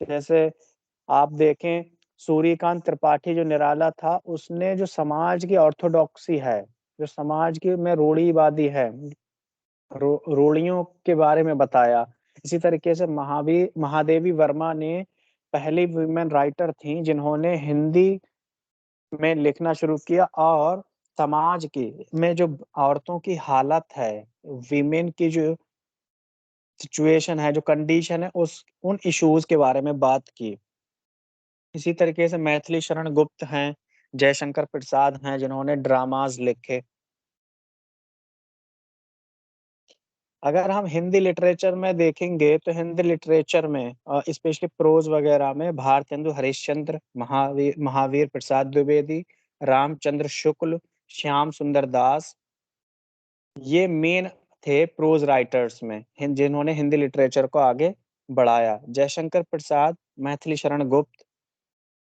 जैसे आप देखें, सूर्यकांत त्रिपाठी जो निराला था, उसने जो समाज की ऑर्थोडॉक्सी है, जो समाज की में रूढ़िवादी है, रूढ़ियों के बारे में बताया। इसी तरीके से महादेवी वर्मा ने पहली वुमेन राइटर थी जिन्होंने हिंदी में लिखना शुरू किया, और समाज की में जो औरतों की हालत है, वीमेन की जो सिचुएशन है, जो कंडीशन है, उस उन इश्यूज के बारे में बात की। इसी तरीके से मैथिली शरण गुप्त हैं, जयशंकर प्रसाद हैं जिन्होंने ड्रामाज लिखे। अगर हम हिंदी लिटरेचर में देखेंगे तो हिंदी लिटरेचर में स्पेशली प्रोज वगैरह में भारतेंदु हरिश्चंद्र, महावीर महावीर प्रसाद द्विवेदी, रामचंद्र शुक्ल, श्याम सुंदर दास, ये मेन थे प्रोज राइटर्स में जिन्होंने हिंदी लिटरेचर को आगे बढ़ाया। जयशंकर प्रसाद, मैथिली शरण गुप्त,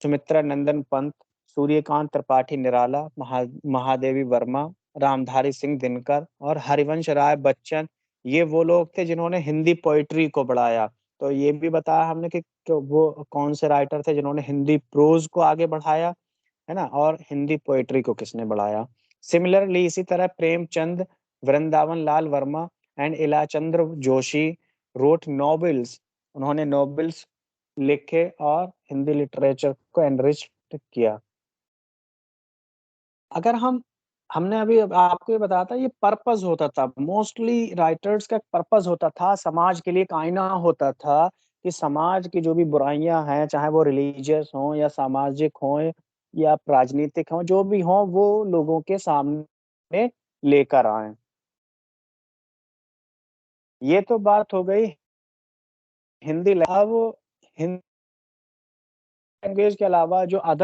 सुमित्रा नंदन पंत, सूर्यकांत त्रिपाठी निराला, महादेवी वर्मा, रामधारी सिंह दिनकर और हरिवंश राय बच्चन, ये वो लोग थे जिन्होंने हिंदी पोइट्री को बढ़ाया। तो ये भी बताया हमने कि वो कौन से राइटर थे जिन्होंने हिंदी प्रोज को आगे बढ़ाया, है ना, और हिंदी पोएट्री को किसने बढ़ाया। सिमिलरली इसी तरह Premchand, Vrindavan Lal Verma and Ilachandra Joshi wrote novels, उन्होंने नॉवेल्स लिखे और हिंदी लिटरेचर को एनरिच किया। अगर हमने अभी आपको ये बताया था, ये पर्पस होता था, मोस्टली राइटर्स का पर्पस होता था, समाज के लिए एक आईना होता था कि समाज की जो भी बुराइयां हैं, चाहे वो रिलीजियस हों या सामाजिक हों या राजनीतिक हों, जो भी हों, वो लोगों के सामने लेकर आए। ये तो बात हो गई हिंदी। अब हिंदी लैंग्वेज के अलावा जो अब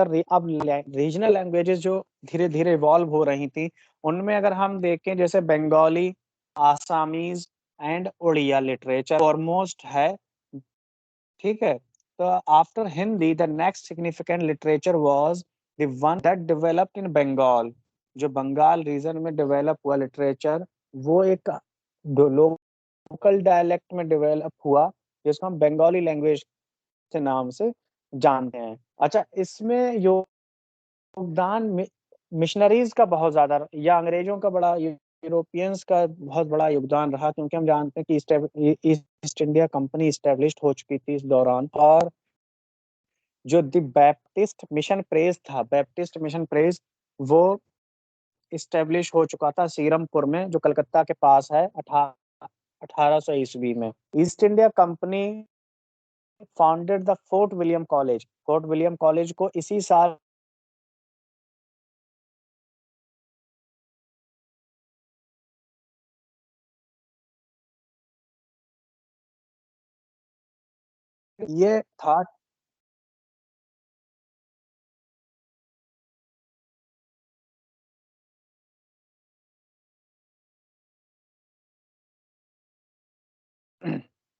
रीजनल लैंग्वेजेस जो धीरे धीरे इवॉल्व हो रही थी, उनमें अगर हम देखें जैसे Bengali, Assamese and Oriya literature almost है, ठीक है। तो after Hindi the next significant literature was the one that developed in Bengal. जो बंगाल रीजन में डेवलप हुआ लिटरेचर, वो एक लोकल डायलेक्ट में डेवलप हुआ, जिसको हम बंगाली लैंग्वेज के नाम से जानते हैं। अच्छा, इसमें योगदान मिशनरीज का बहुत ज्यादा या अंग्रेजों का बड़ा, यूरोपियंस का बहुत बड़ा योगदान रहा, क्योंकि हम जानते हैं कि ईस्ट इंडिया कंपनी इस्टेब्लिश्ड हो चुकी थी इस दौरान, और जो द बैप्टिस्ट मिशन प्रेस था, बैप्टिस्ट मिशन प्रेस, वो इस्टेब्लिश हो चुका था सीरमपुर में, जो कलकत्ता के पास है, 1800 ईस्वी में। East India company founded the Fort William college, Fort William college को इसी साल ये था।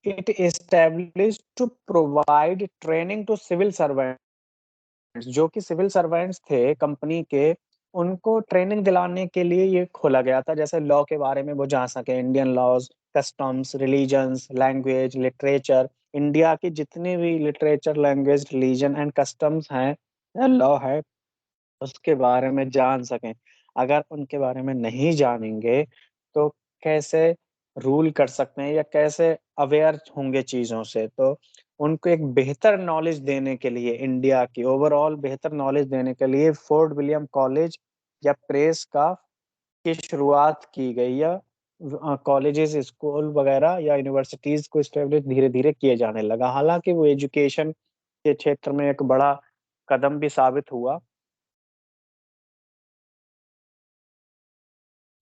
It established to provide training to civil servants, जो कि सिविल सर्वेंट्स थे कंपनी के, उनको ट्रेनिंग दिलाने के लिए ये खोला गया था, जैसे लॉ के बारे में वो जान सके, Indian laws, customs, religions, language, literature, India की जितनी भी literature, language, religion and customs हैं, लॉ है, उसके बारे में जान सकें। अगर उनके बारे में नहीं जानेंगे तो कैसे रूल कर सकते हैं या कैसे अवेयर होंगे चीजों से। तो उनको एक बेहतर नॉलेज देने के लिए, इंडिया की ओवरऑल बेहतर नॉलेज देने के लिए फोर्ट विलियम कॉलेज या प्रेस का की शुरुआत की गई, या कॉलेजेस, स्कूल वगैरह या यूनिवर्सिटीज को स्टेब्लिश धीरे धीरे किए जाने लगा। हालांकि वो एजुकेशन के क्षेत्र में एक बड़ा कदम भी साबित हुआ।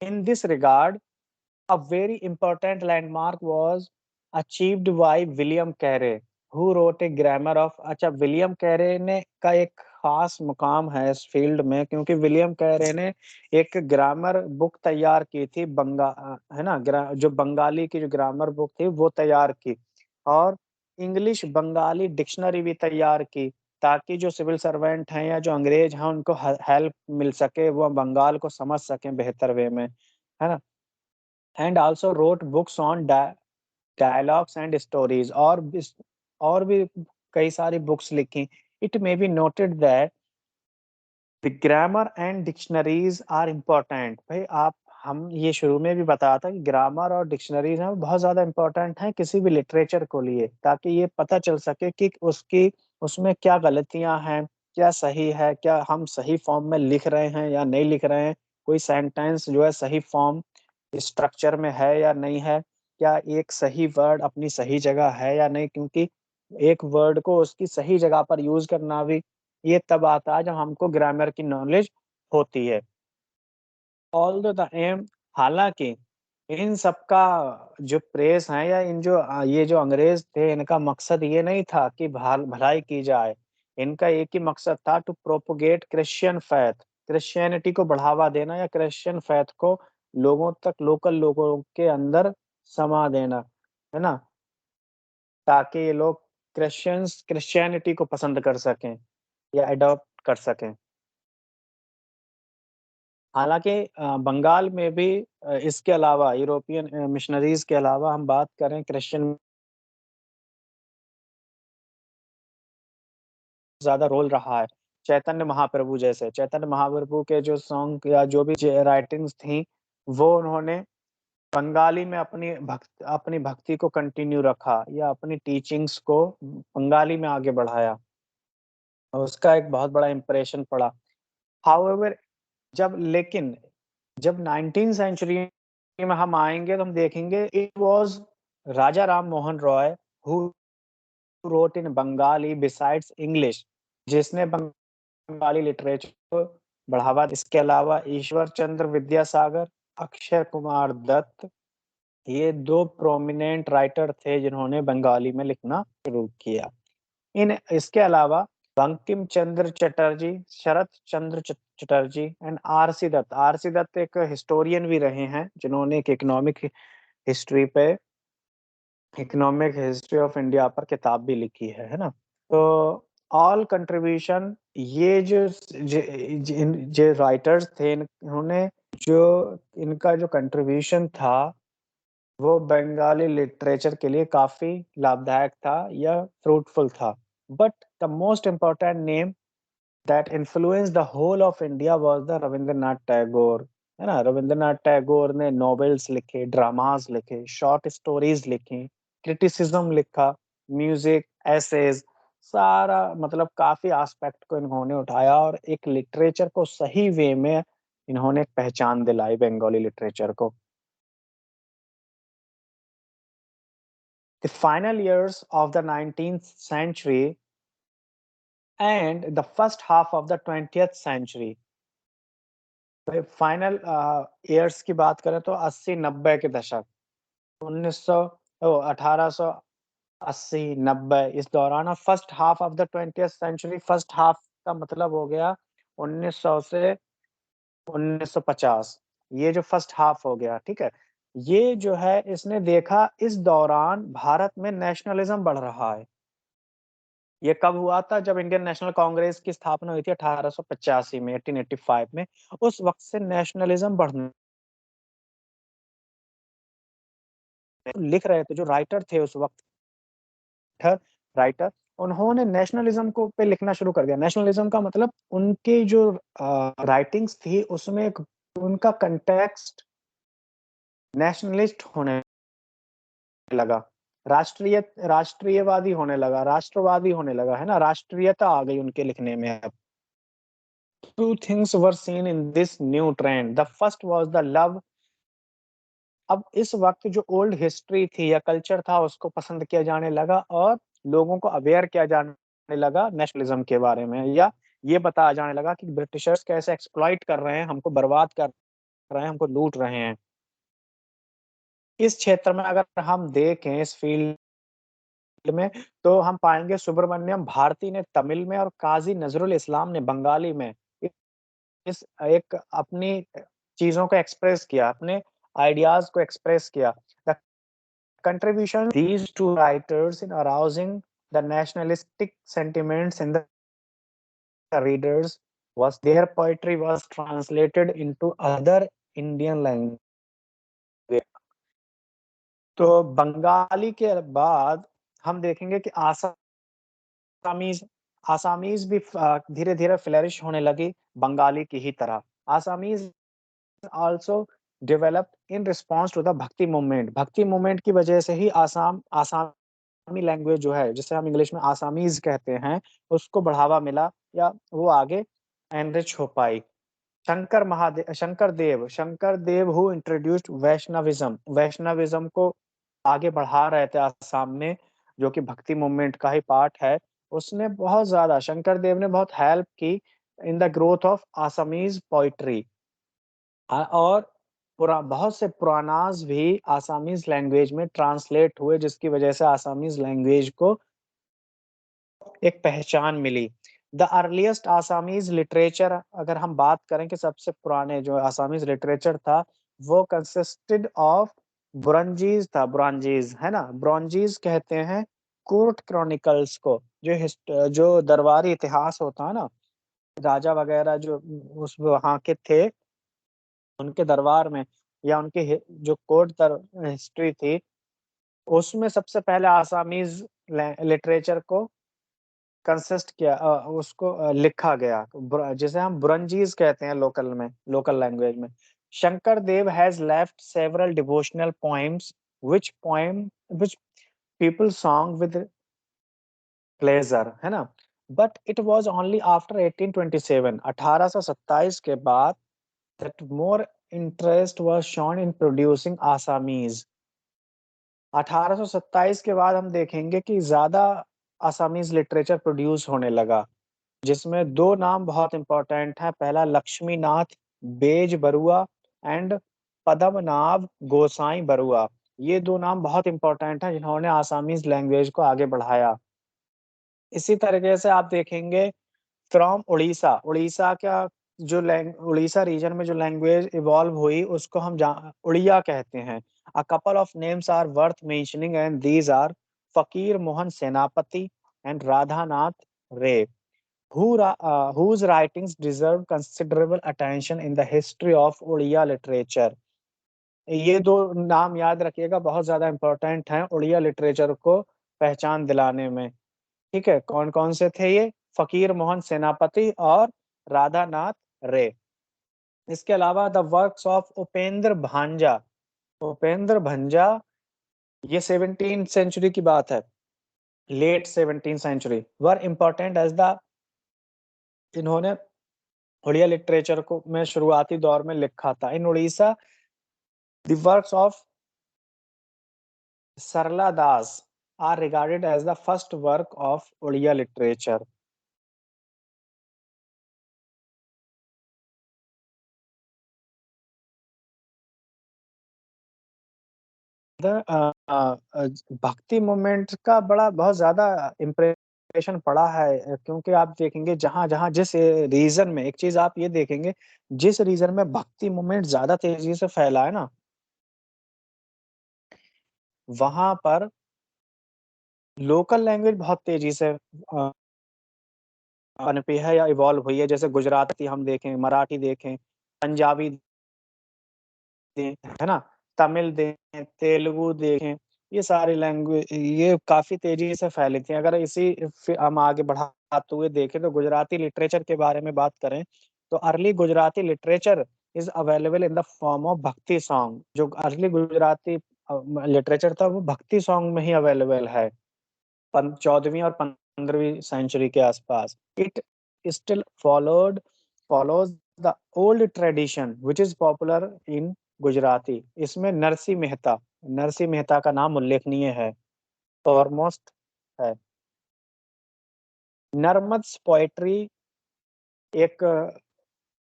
In this regard, a very important landmark was achieved by William Carey, who wrote a grammar of। अच्छा, विलियम कैरे ने का एक खास मुकाम है इस फील्ड में, क्योंकि विलियम कैरे ने एक ग्रामर बुक तैयार की थी, है ना, जो बंगाली की जो ग्रामर बुक थी वो तैयार की, और इंग्लिश बंगाली डिक्शनरी भी तैयार की। ताकि जो सिविल सर्वेंट हैं या जो अंग्रेज हैं उनको हेल्प मिल सके, वो बंगाल को समझ सकें बेहतर वे में, है ना? And also wrote books on dialogues and stories, और भी कई सारी बुक्स लिखी। It may be noted that the grammar and dictionaries are important. भाई आप, हम ये शुरू में भी बताया था कि ग्रामर और डिक्शनरीज हैं, वो बहुत ज्यादा इम्पोर्टेंट हैं किसी भी लिटरेचर को लिए, ताकि ये पता चल सके कि उसकी उसमें क्या गलतियां हैं, क्या सही है, क्या हम सही फॉर्म में लिख रहे हैं या नहीं लिख रहे हैं, कोई सेंटेंस जो है सही फॉर्म स्ट्रक्चर में है या नहीं है, क्या एक सही वर्ड अपनी सही जगह है या नहीं, क्योंकि एक वर्ड को उसकी सही जगह पर यूज करना भी ये तब आता है जब हमको ग्रामर की नॉलेज होती है। ऑल्दो द एम, हालांकि इन सबका जो प्रेस है या इन जो ये जो अंग्रेज थे, इनका मकसद ये नहीं था कि भलाई की जाए। इनका एक ही मकसद था, to propagate Christian faith, Christianity को बढ़ावा देना या क्रिश्चियन फैथ को लोगों तक, लोकल लोगों के अंदर समा देना, है ना, ताकि ये लोग क्रिश्चियनिटी को पसंद कर सकें या अडॉप्ट कर सकें। हालाँकि बंगाल में भी इसके अलावा यूरोपियन मिशनरीज़ के अलावा हम बात करें क्रिश्चियन, ज़्यादा रोल रहा है। चैतन्य महाप्रभु के जो सॉन्ग या जो भी ज राइटिंग्स थी, वो उन्होंने बंगाली में अपनी भक्ति को कंटिन्यू रखा या अपनी टीचिंग्स को बंगाली में आगे बढ़ाया, और उसका एक बहुत बड़ा इम्प्रेशन पड़ा। हाउएवर, जब 19th सेंचुरी में हम आएँगे तो हम देखेंगे it was Raja Ram Mohan Roy who wrote in Bengali besides English, जिसने बंगाली लिटरेचर को बढ़ावा। इसके अलावा ईश्वर चंद्र विद्यासागर, अक्षय कुमार दत्त, ये 2 प्रोमिनेंट राइटर थे जिन्होंने बंगाली में लिखना शुरू किया। इन इसके अलावा Bankim Chandra Chatterjee, Sharat Chandra Chatterjee and RC Dutt. RC Dutt एक हिस्टोरियन भी रहे हैं, जिन्होंने एक हिस्ट्री पे इकोनॉमिक हिस्ट्री ऑफ इंडिया पर किताब भी लिखी है ना? तो ऑल कंट्रीब्यूशन, ये जो राइटर्स थे, इन्होंने जो इनका जो कंट्रीब्यूशन था, वो बंगाली लिटरेचर के लिए काफ़ी लाभदायक था या फ्रूटफुल था। But the most important name that influenced the whole of India was the Rabindranath Tagore, है ना? रविंद्रनाथ टैगोर ने नॉवेल्स लिखे, ड्रामास लिखे, शॉर्ट स्टोरीज़ लिखी, क्रिटिसिज़्म लिखा, म्यूज़िक, एसेज़, सारा मतलब काफ़ी एस्पेक्ट को इन्होंने उठाया और एक लिटरेचर को सही वे में इन्होंने पहचान दिलाई बंगाली लिटरेचर को। The final years of the 19th century and the first half of the 20th century, final years की बात करें तो 80-90 के दशक, 1900 ओ 1880, 90, इस दौरान, और first half of the 20th century, first half का मतलब हो गया 1900 से 1950। ये जो फर्स्ट हाफ हो गया, ठीक है? ये जो है इसने देखा इस दौरान भारत में नेशनलिज्म बढ़ रहा है। ये कब हुआ था? जब इंडियन नेशनल कांग्रेस की स्थापना हुई थी 1885 में, 1885 में। उस वक़्त से नेशनलिज्म बढ़ने लिख रहे थे, जो राइटर थे उस वक़्त, ठ राइटर, उन्होंने नेशनलिज्म को पे लिखना शुरू कर दिया। नेशनलिज्म का मतलब उनकी जो राइटिंग्स थी उसमें एक उनका कॉन्टेक्स्ट नेशनलिस्ट होने लगा, राष्ट्रीयवादी होने लगा, राष्ट्रवादी होने लगा, है ना? राष्ट्रीयता आ गई उनके लिखने में अब। Two things were seen in this new trend. The first was the love. अब इस वक्त जो ओल्ड हिस्ट्री थी या कल्चर था, उसको पसंद किया जाने लगा और लोगों को अवेयर किया जाने लगा नेशनलिज्म के बारे में, या ये बताया जाने लगा कि ब्रिटिशर्स कैसे एक्सप्लॉइट कर रहे हैं, हमको बर्बाद कर रहे हैं, हमको लूट रहे हैं। इस क्षेत्र में अगर हम देखें, इस फील्ड में, तो हम पाएंगे सुब्रमण्यम भारती ने तमिल में और काजी नजरुल इस्लाम ने बंगाली में इस एक अपनी चीज़ों को एक्सप्रेस किया, अपने आइडियाज़ को एक्सप्रेस किया। The contribution these two writers in arousing the nationalistic sentiments in the readers was their poetry was translated into other Indian language. तो बंगाली के बाद हम देखेंगे कि आसामीज आसामीज भी धीरे धीरे फ्लरिश होने लगी बंगाली की ही तरह। Assamese also developed in response to the bhakti movement. Bhakti movement की वजह से ही आसामी लैंग्वेज जो है, जिसे हम इंग्लिश में आसामीज कहते हैं, उसको बढ़ावा मिला या वो आगे एनरिच हो पाई। शंकर देव हु इंट्रोड्यूस्ड वैष्णविज्म, वैष्णविज्म को आगे बढ़ा रहे थे आसाम में, जो कि भक्ति मूवमेंट का ही पार्ट है। उसने बहुत ज्यादा, शंकर देव ने बहुत हेल्प की in the growth of Assamese poetry. और बहुत से पुरानाज भी आसामीज लैंग्वेज में ट्रांसलेट हुए, जिसकी वजह से आसामीज लैंग्वेज को एक पहचान मिली। द अर्लीस्ट आसामीज लिटरेचर, अगर हम बात करें कि सबसे पुराने जो आसामीज लिटरेचर था, वो कंसिस्टेड ऑफ बुरंजीज था। बुरंजीज है ना, बुरंजीज कहते हैं कोर्ट क्रॉनिकल्स को, जो दरबारी इतिहास होता है ना, राजा वगैरह जो उस वहाँ के थे, उनके दरबार में या उनके जो कोर्ट हिस्ट्री थी, उसमें सबसे पहले आसामीज लिटरेचर को कंसिस्ट किया, उसको लिखा गया, जिसे हम बुरंजीज कहते हैं लोकल लैंग्वेज में। Shankar Dev has left several devotional poems which people song with pleasure, है ना। But it was only after 1827, 1827 के बाद, that more interest was shown in producing Assamese। 1827 के बाद हम देखेंगे कि ज्यादा आसामीज लिटरेचर प्रोड्यूस होने लगा, जिसमें दो नाम बहुत इंपॉर्टेंट हैं। पहला लक्ष्मीनाथ बेज बरुआ एंड पद्मनाभ गोसाई बरुआ। ये दो नाम बहुत इंपॉर्टेंट हैं, जिन्होंने आसामीज लैंग्वेज को आगे बढ़ाया। इसी तरीके से आप देखेंगे फ्रॉम उड़ीसा, उड़ीसा का जो उड़ीसा रीजन में जो लैंग्वेज इवॉल्व हुई, उसको हम उड़िया कहते हैं। A couple of names are worth mentioning and these are Fakir Mohan सेनापति एंड राधानाथ रे, whose writings deserve considerable attention in the history of Oriya literature. ये दो नाम याद रखिएगा, बहुत ज्यादा इंपॉर्टेंट हैं उड़िया लिटरेचर को पहचान दिलाने में। ठीक है, कौन कौन से थे ये? फकीर मोहन सेनापति और राधा नाथ रे। इसके अलावा द वर्क्स ऑफ उपेंद्र भांजा, उपेंद्र भंजा, ये 17th सेंचुरी की बात है, late 17th century, were important as the, इन्होंने उड़िया लिटरेचर को में शुरुआती दौर में लिखा था। In Orissa the works of Sarala Das are regarded as the first work of Oriya literature. Bhakti movement का बड़ा बहुत ज्यादा इम्प्रेशन पड़ा है, क्योंकि आप देखेंगे जहां जहां जिस रीजन में, एक चीज आप ये देखेंगे, जिस रीजन में भक्ति मूवमेंट ज्यादा तेजी से फैला है ना, वहां पर लोकल लैंग्वेज बहुत तेजी से पनपी है या इवॉल्व हुई है। जैसे गुजराती हम देखें, मराठी देखें, पंजाबी है ना, तमिल देखें, तेलुगु देखें, ये सारी लैंग्वेज ये काफी तेजी से फैली थी। अगर इसी हम आगे बढ़ाते हुए देखें तो गुजराती लिटरेचर के बारे में बात करें, तो early Gujarati literature is available in the form of भक्ति सॉन्ग। जो अर्ली गुजराती लिटरेचर था, वो भक्ति सॉन्ग में ही अवेलेबल है, 14वीं और 15वीं सेंचुरी के आसपास। It still follows the old tradition which is popular in Gujarati. इसमें नरसिंह मेहता का नाम उल्लेखनीय है, फॉरमोस्ट है। नर्मद्स पोएट्री एक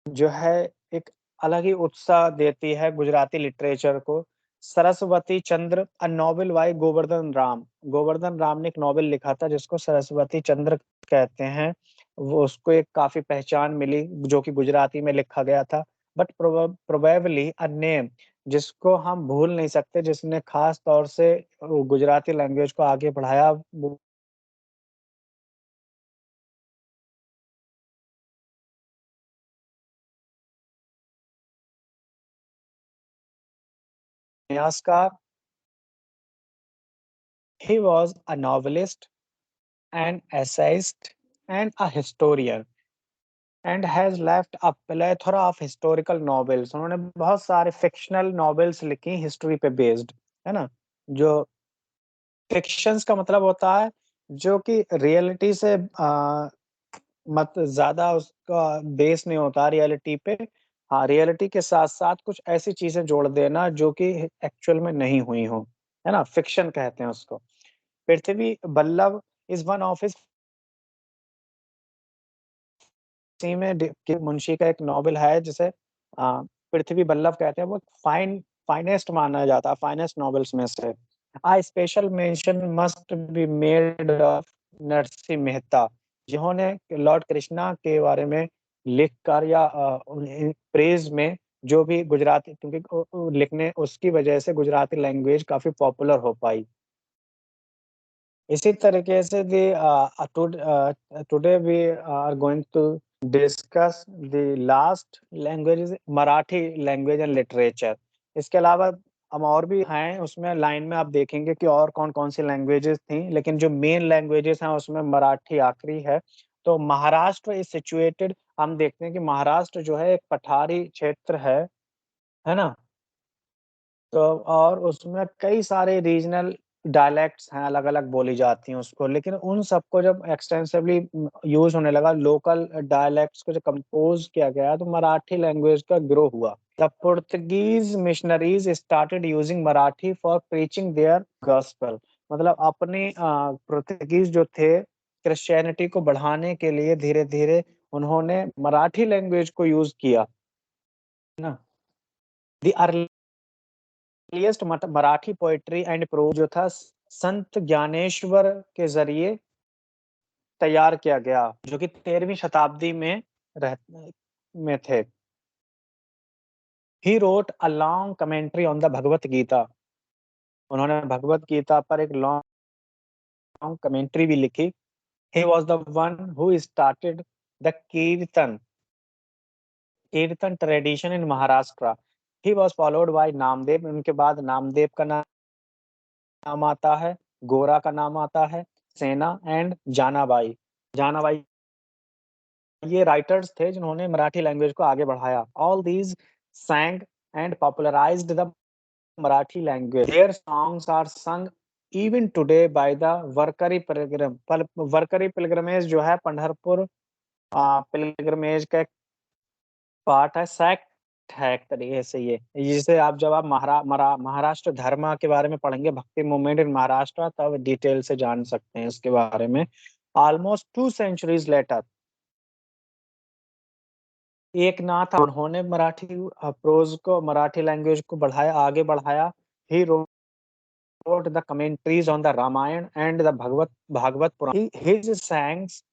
जो है एक अलग ही उत्साह देती है गुजराती लिटरेचर को। Saraswati Chandra, a novel by Govardhan Ram ने एक नॉवेल लिखा था जिसको सरस्वती चंद्र कहते हैं। वो उसको एक काफी पहचान मिली, जो कि गुजराती में लिखा गया था। बट प्रोबेबली अ नेम जिसको हम भूल नहीं सकते, जिसने खास तौर से गुजराती लैंग्वेज को आगे बढ़ाया, वो उपन्यासकार, he was a novelist, an essayist, and a historian, and has left a plethora of historical novels. उन्होंने बहुत सारे fictional novels लिखी हिस्ट्री पे बेस्ड, है ना? जो फिक्शंस का मतलब होता है जो कि रियलिटी से मत ज़्यादा उसका बेस नहीं होता रियलिटी पे। हाँ, रियलिटी के साथ-साथ कुछ ऐसी चीज़ें जोड़ देना जो कि एक्चुअल में नहीं हुई हों, है ना? फिक्शन कहते हैं उसको। Prithvi Ballabh is one of his इसी में डि के मुंशी का एक नॉवेल है जिसे पृथ्वी बल्लभ कहते हैं, वो फाइनेस्ट माना जाता है, फाइनेस्ट नॉवेल्स में से। Special mention must be made of Narsinh Mehta, जिन्होंने लॉर्ड कृष्णा के बारे में लिखकर या उन्हें प्रेज़ में जो भी गुजराती क्योंकि लिखने उसकी वजह से गुजराती लैंग्वेज काफ़ी पॉपुलर हो पाई। इसी तरीके से today we are going to discuss the last language is Marathi language and literature. इसके अलावा हम और भी हैं, उसमें लाइन में आप देखेंगे कि और कौन-कौन सी लैंग्वेजेज़ थी, लेकिन जो मेन लैंग्वेजेज़ हैं उसमें मराठी आखिरी है। तो महाराष्ट्र इज़ सिचुएटेड, हम देखते हैं कि महाराष्ट्र जो है एक पठारी क्षेत्र है ना? तो और उसमें कई सारे रीजनल डायलेक्ट्स हैं, अलग-अलग बोली जाती हैं उसको, लेकिन उन सबको जब एक्सटेंसिवली यूज़ होने लगा, लोकल डायलेक्ट्स को जब कंपोज़ किया गया, तो मराठी लैंग्वेज का ग्रो हुआ। The Portuguese missionaries started using Marathi for preaching their gospel, मतलब अपने पुर्तगीज़ जो थे, क्रिश्चियनिटी को बढ़ाने के लिए धीरे-धीरे उन्होंने मराठी लैंग्वेज को यूज़ किया, है ना? The earliest Marathi poetry and prose जो था संत ज्ञानेश्वर के ज़रिए तैयार किया गया, जो कि 13वीं शताब्दी में रह में थे। He wrote a long commentary on the Bhagavad Gita, उन्होंने भगवत गीता पर एक लॉन्ग कमेंट्री भी लिखी। He was the one who started the kirtan tradition in Maharashtra. He was followed by Namdev, उनके बाद नामदेव का नाम आता है, गोरा का नाम आता है, सेना एंड जानाबाई। जानाबाई ये राइटर्स थे जिन्होंने मराठी लैंग्वेज को आगे बढ़ाया। All these sang and popularized the Marathi language. Their songs are sung even today by the Warkari Pilgrim पल वारकरी पिलग्रिमेज जो है पंढरपुर पिलग्रिमेज का एक पार्ट है, सेक्ट है एक तरीके से ये। जिसे आप जब आप महाराष्ट्र धर्म के बारे में पढ़ेंगे, भक्ति मूवमेंट इन महाराष्ट्र, तब डिटेल से जान सकते हैं इसके बारे में। ऑलमोस्ट 2 सेंचुरीज़ लेटर एकनाथ उन्होंने मराठी प्रोज़ को मराठी लैंग्वेज को आगे बढ़ाया। ही wrote the commentaries on the Ramayana and the Bhagavad Puran. His songs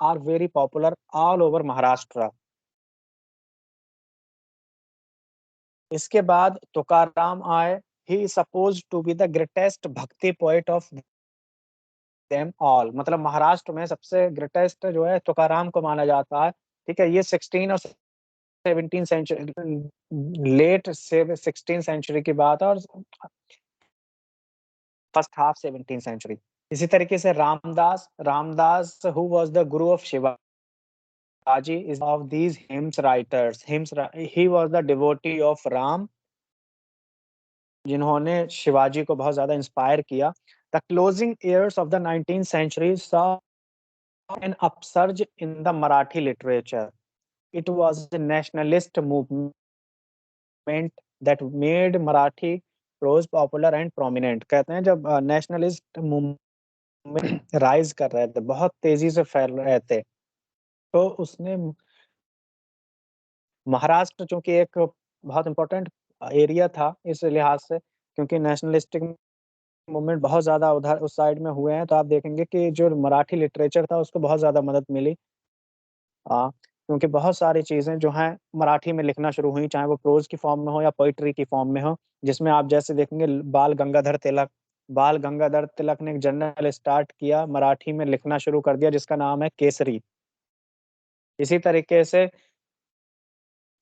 are very popular all over Maharashtra. इसके बाद तुकाराम आए। He is supposed to be the greatest भक्ति poet of them all. मतलब महाराष्ट्र में सबसे ग्रेटेस्ट जो है तुकाराम को माना जाता है। ठीक है, ये 16 और 17 सेंचुरी लेट से 16 सेंचुरी की बात है और फर्स्ट हाफ 17 सेंचुरी। इसी तरीके से Ramdas who was the Guru of Shivaji is of these hymns writers. He was the devotee of Ram, जिन्होंने शिवाजी को बहुत ज़्यादा इंस्पायर किया। The closing years of the 19th century saw an upsurge in the Marathi literature. It was a nationalist movement that made Marathi prose popular and prominent। कहते हैं जब nationalist movement rise कर रहे थे, बहुत तेज़ी से फैल रहे थे, तो उसने महाराष्ट्र चूँकि एक बहुत इम्पोर्टेंट एरिया था इस लिहाज से, क्योंकि नेशनलिस्टिक मूवमेंट बहुत ज़्यादा उधर उस साइड में हुए हैं, तो आप देखेंगे कि जो मराठी लिटरेचर था उसको बहुत ज़्यादा मदद मिली। क्योंकि बहुत सारी चीज़ें जो हैं मराठी में लिखना शुरू हुई, चाहे वो प्रोज़ की फ़ॉर्म में हो या पोएट्री की फ़ॉर्म में हो, जिसमें आप जैसे देखेंगे बाल गंगाधर तिलक ने एक जर्नल स्टार्ट किया, मराठी में लिखना शुरू कर दिया जिसका नाम है केसरी। इसी तरीके से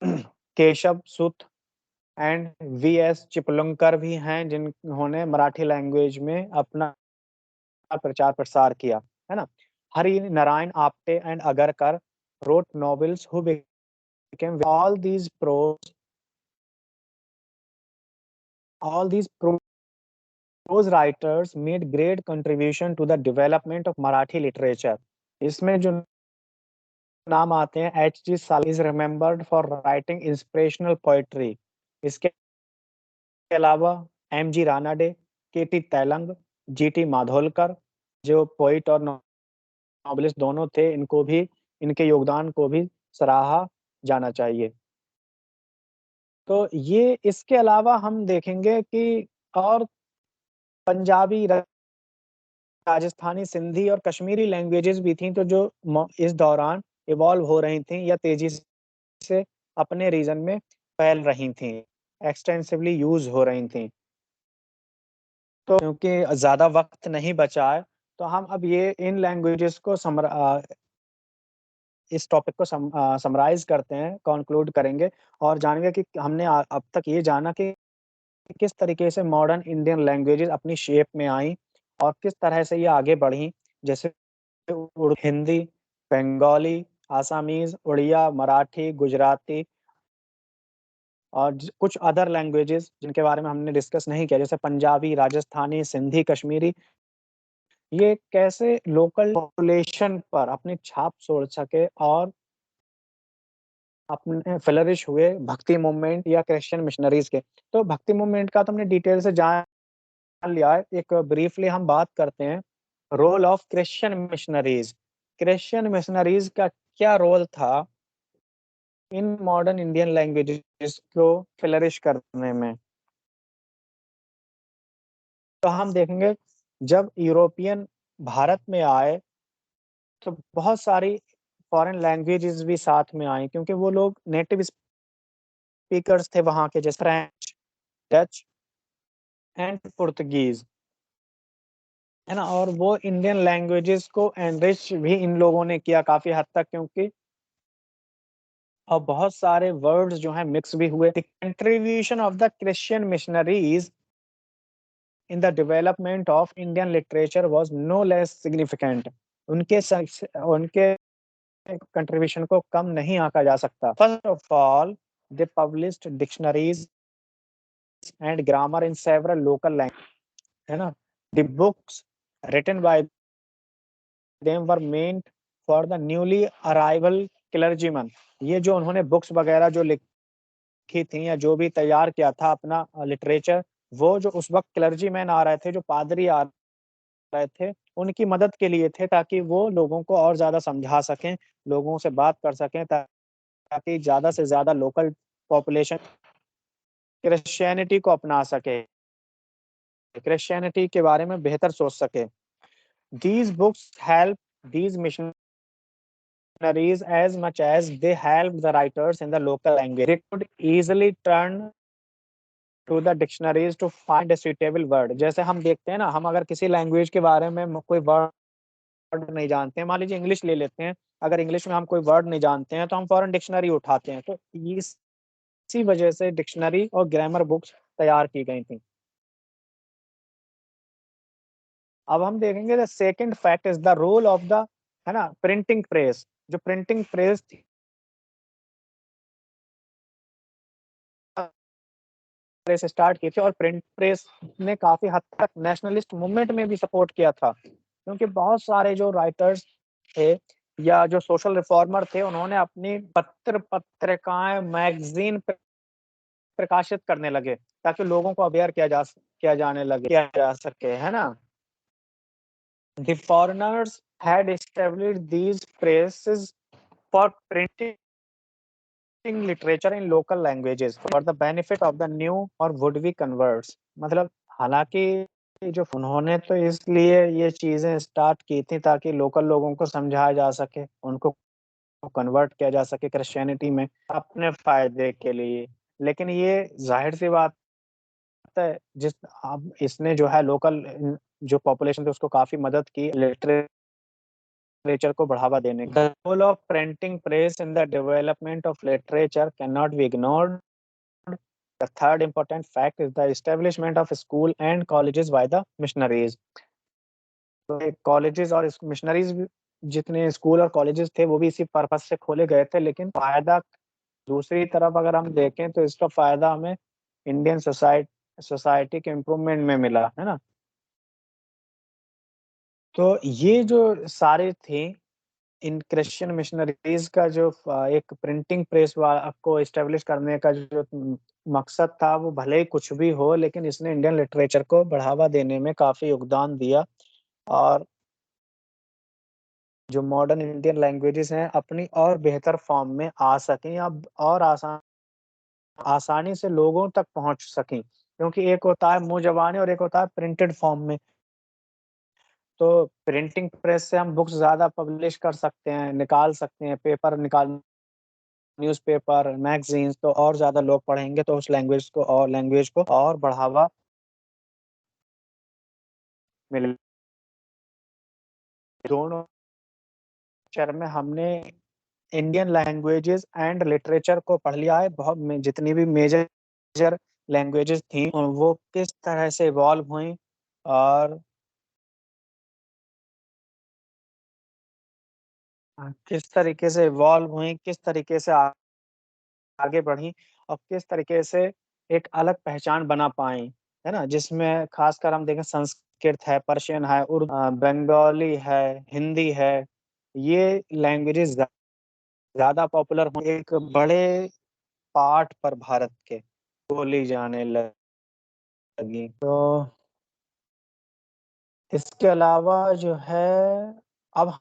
केशव सूत एंड वी.एस. चिपलुंकर भी हैं जिन्होंने मराठी लैंग्वेज में अपना प्रचार प्रसार किया, है ना? Hari Narayan Apte and Agarkar wrote novels who became all these prose writers made great contribution to the development of Marathi literature. इसमें जो नाम आते हैं एच जी साल is remembered for writing inspirational poetry. इसके अलावा एम जी रानाडे, के टी तैलंग, जी टी माधोलकर जो पोइट और नॉवेलिस्ट दोनों थे, इनको भी इनके योगदान को भी सराहा जाना चाहिए। तो ये इसके अलावा हम देखेंगे कि और पंजाबी, राजस्थानी, सिंधी और कश्मीरी लैंग्वेजेस भी थीं, तो जो इस दौरान इवॉल्व हो रही थीं या तेजी से अपने रीजन में फैल रही थीं, एक्सटेंसिवली यूज हो रही थीं। तो क्योंकि ज्यादा वक्त नहीं बचा है, तो हम अब ये इन लैंग्वेजेस को इस टॉपिक को समराइज करते हैं, कंक्लूड करेंगे और जानेंगे कि हमने अब तक ये जाना कि किस तरीके से मॉडर्न इंडियन लैंग्वेजेस अपनी शेप में आई और किस तरह से ये आगे बढ़ी। जैसे हिंदी, बंगाली, आसामीज़, उड़िया, मराठी, गुजराती और कुछ अदर लैंग्वेजेस जिनके बारे में हमने डिस्कस नहीं किया, जैसे पंजाबी, राजस्थानी, सिंधी, कश्मीरी, ये कैसे लोकल पॉपुलेशन पर अपनी छाप छोड़ सके और अपने फ्लरिश हुए भक्ति मूवमेंट या क्रिश्चियन मिशनरीज के। तो भक्ति मूवमेंट का तो हमने डिटेल से जान लिया है। एक ब्रीफली हम बात करते हैं role of Christian missionaries. Christian missionaries का क्या रोल था इन मॉडर्न इंडियन लैंग्वेजेस को फ्लरिश करने में? तो हम देखेंगे जब यूरोपियन भारत में आए तो बहुत सारी फॉरेन लैंग्वेजेस भी साथ में आई, क्योंकि वो लोग नेटिव स्पीकर्स थे वहाँ के, जैसे फ्रेंच, डच एंड पुर्तगीज, है ना? और वो इंडियन लैंग्वेजेस को एनरिच भी इन लोगों ने किया काफी हद तक, क्योंकि और बहुत सारे वर्ड्स जो हैं मिक्स भी हुए। The contribution of the Christian missionaries in the development of Indian literature was no less significant. उनके कंट्रीब्यूशन को कम नहीं आंका जा सकता। First of all, they published dictionaries and grammar in several local language, है ना? The books written by them were meant for the newly arrival clergyman. ये जो उन्होंने बुक्स वगैरह जो लिखी थी या जो भी तैयार किया था अपना लिटरेचर, वो जो उस वक्त क्लर्जीमैन आ रहे थे, जो पादरी आ रहे थे, उनकी मदद के लिए थे, ताकि वो लोगों को और ज़्यादा समझा सकें, लोगों से बात कर सकें, ताकि ज़्यादा से ज़्यादा लोकल पॉपुलेशन क्रिश्चियनिटी को अपना सके, क्रिश्चियनिटी के बारे में बेहतर सोच सके। These books help these missionaries as much as they helped the writers in the local language. They could easily turn to the dictionaries to find a suitable word. जैसे हम देखते हैं ना, हम अगर किसी लैंग्वेज के बारे में कोई वर्ड नहीं जानते हैं, मान लीजिए इंग्लिश ले लेते हैं, अगर इंग्लिश में हम कोई वर्ड नहीं जानते हैं तो हम फौरन डिक्शनरी उठाते हैं। तो इसी वजह से डिक्शनरी और ग्रामर बुक्स तैयार की गई थी। अब हम देखेंगे the second fact is the role of the, है ना, प्रिंटिंग प्रेस। जो प्रिंटिंग प्रेस थी प्रेस स्टार्ट की थी, और प्रिंट प्रेस ने काफी हद तक नेशनलिस्ट मूवमेंट में भी सपोर्ट किया था, क्योंकि बहुत सारे जो राइटर्स थे या जो सोशल रिफॉर्मर थे, उन्होंने अपनी पत्रिकाएं, मैगजीन प्रकाशित करने लगे, ताकि लोगों को अवेयर किया जा सके, है ना? The foreigners had established these presses for printing literature in local languages for the benefit of the new or would-be converts। मतलब हालांकि जो उन्होंने तो इसलिए ये चीजें स्टार्ट की थी ताकि लोकल लोगों को समझाया जा सके, उनको कन्वर्ट किया जा सके क्रिश्चियनिटी में अपने फायदे के लिए। लेकिन ये जाहिर सी बात है, जिस अब इसने जो है लोकल जो पॉपुलेशन थी उसको काफी मदद की लिटरेचर को बढ़ावा देने का। The role of printing press in the development of literature cannot be ignored। The third important fact is the establishment of school and colleges by the missionaries. तो कॉलेजेस और मिशनरीज जितने स्कूल और colleges थे वो भी इसी purpose से खोले गए थे, लेकिन फायदा दूसरी तरफ अगर हम देखें तो इसका फायदा हमें इंडियन सोसाइटी के इम्प्रूवमेंट में मिला, है ना? तो ये जो सारे थे इन क्रिश्चियन मिशनरीज का जो एक प्रिंटिंग प्रेस को एस्टेब्लिश करने का जो मकसद था, वो भले ही कुछ भी हो, लेकिन इसने इंडियन लिटरेचर को बढ़ावा देने में काफ़ी योगदान दिया और जो मॉडर्न इंडियन लैंग्वेजेस हैं, अपनी और बेहतर फ़ॉर्म में आ सकें या और आसानी से लोगों तक पहुँच सकें। क्योंकि एक होता है मुँह ज़बानी और एक होता है प्रिंटेड फ़ॉर्म में। तो प्रिंटिंग प्रेस से हम बुक्स ज़्यादा पब्लिश कर सकते हैं, निकाल सकते हैं, पेपर निकाल न्यूज़पेपर, मैगज़ीन्स तो और ज़्यादा लोग पढ़ेंगे तो उस लैंग्वेज को और बढ़ावा मिले। दोनों पिक्चर में हमने इंडियन लैंग्वेजेज़ एंड लिटरेचर को पढ़ लिया है। बहुत में जितनी भी मेजर लैंग्वेजेज़ थी वो किस तरह से इवॉल्व हुईं और किस तरीके से इवॉल्व हुईं, किस तरीके से आगे बढ़ीं और किस तरीके से एक अलग पहचान बना पाईं, है ना? जिसमें ख़ासकर हम देखें संस्कृत है, पर्शियन है, बंगाली है, हिंदी है, ये लैंग्वेजेज़ ज़्यादा पॉपुलर हुई एक बड़े पार्ट पर भारत के बोली जाने लगी। तो इसके अलावा जो है अब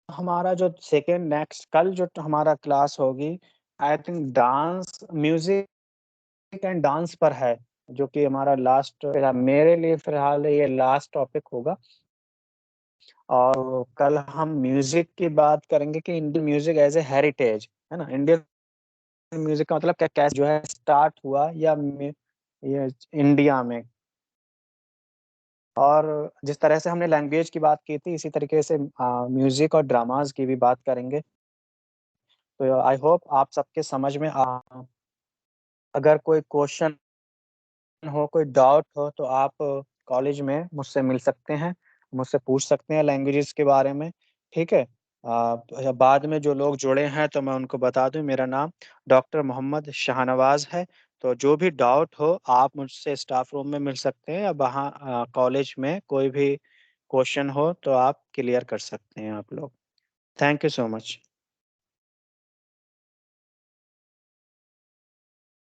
हमारा जो सेकंड नेक्स्ट कल जो हमारा क्लास होगी, I think dance music and dance पर है, जो कि हमारा लास्ट मेरे लिए फ़िलहाल ये लास्ट टॉपिक होगा और कल हम म्यूज़िक की बात करेंगे कि Indian music as a heritage, है ना? इंडियन म्यूज़िक का मतलब क्या कैसे जो है स्टार्ट हुआ या ये इंडिया में और जिस तरह से हमने लैंग्वेज की बात की थी, इसी तरीके से म्यूज़िक और ड्रामाज़ की भी बात करेंगे। तो आई होप आप सबके समझ में अगर कोई क्वेश्चन हो, कोई डाउट हो तो आप कॉलेज में मुझसे मिल सकते हैं, मुझसे पूछ सकते हैं लैंग्वेजेज़ के बारे में, ठीक है? बाद में जो लोग जुड़े हैं तो मैं उनको बता दूँ मेरा नाम डॉक्टर मोहम्मद शाहनवाज़ है, तो जो भी डाउट हो आप मुझसे स्टाफ रूम में मिल सकते हैं या वहाँ कॉलेज में कोई भी क्वेश्चन हो तो आप क्लियर कर सकते हैं आप लोग। Thank you so much.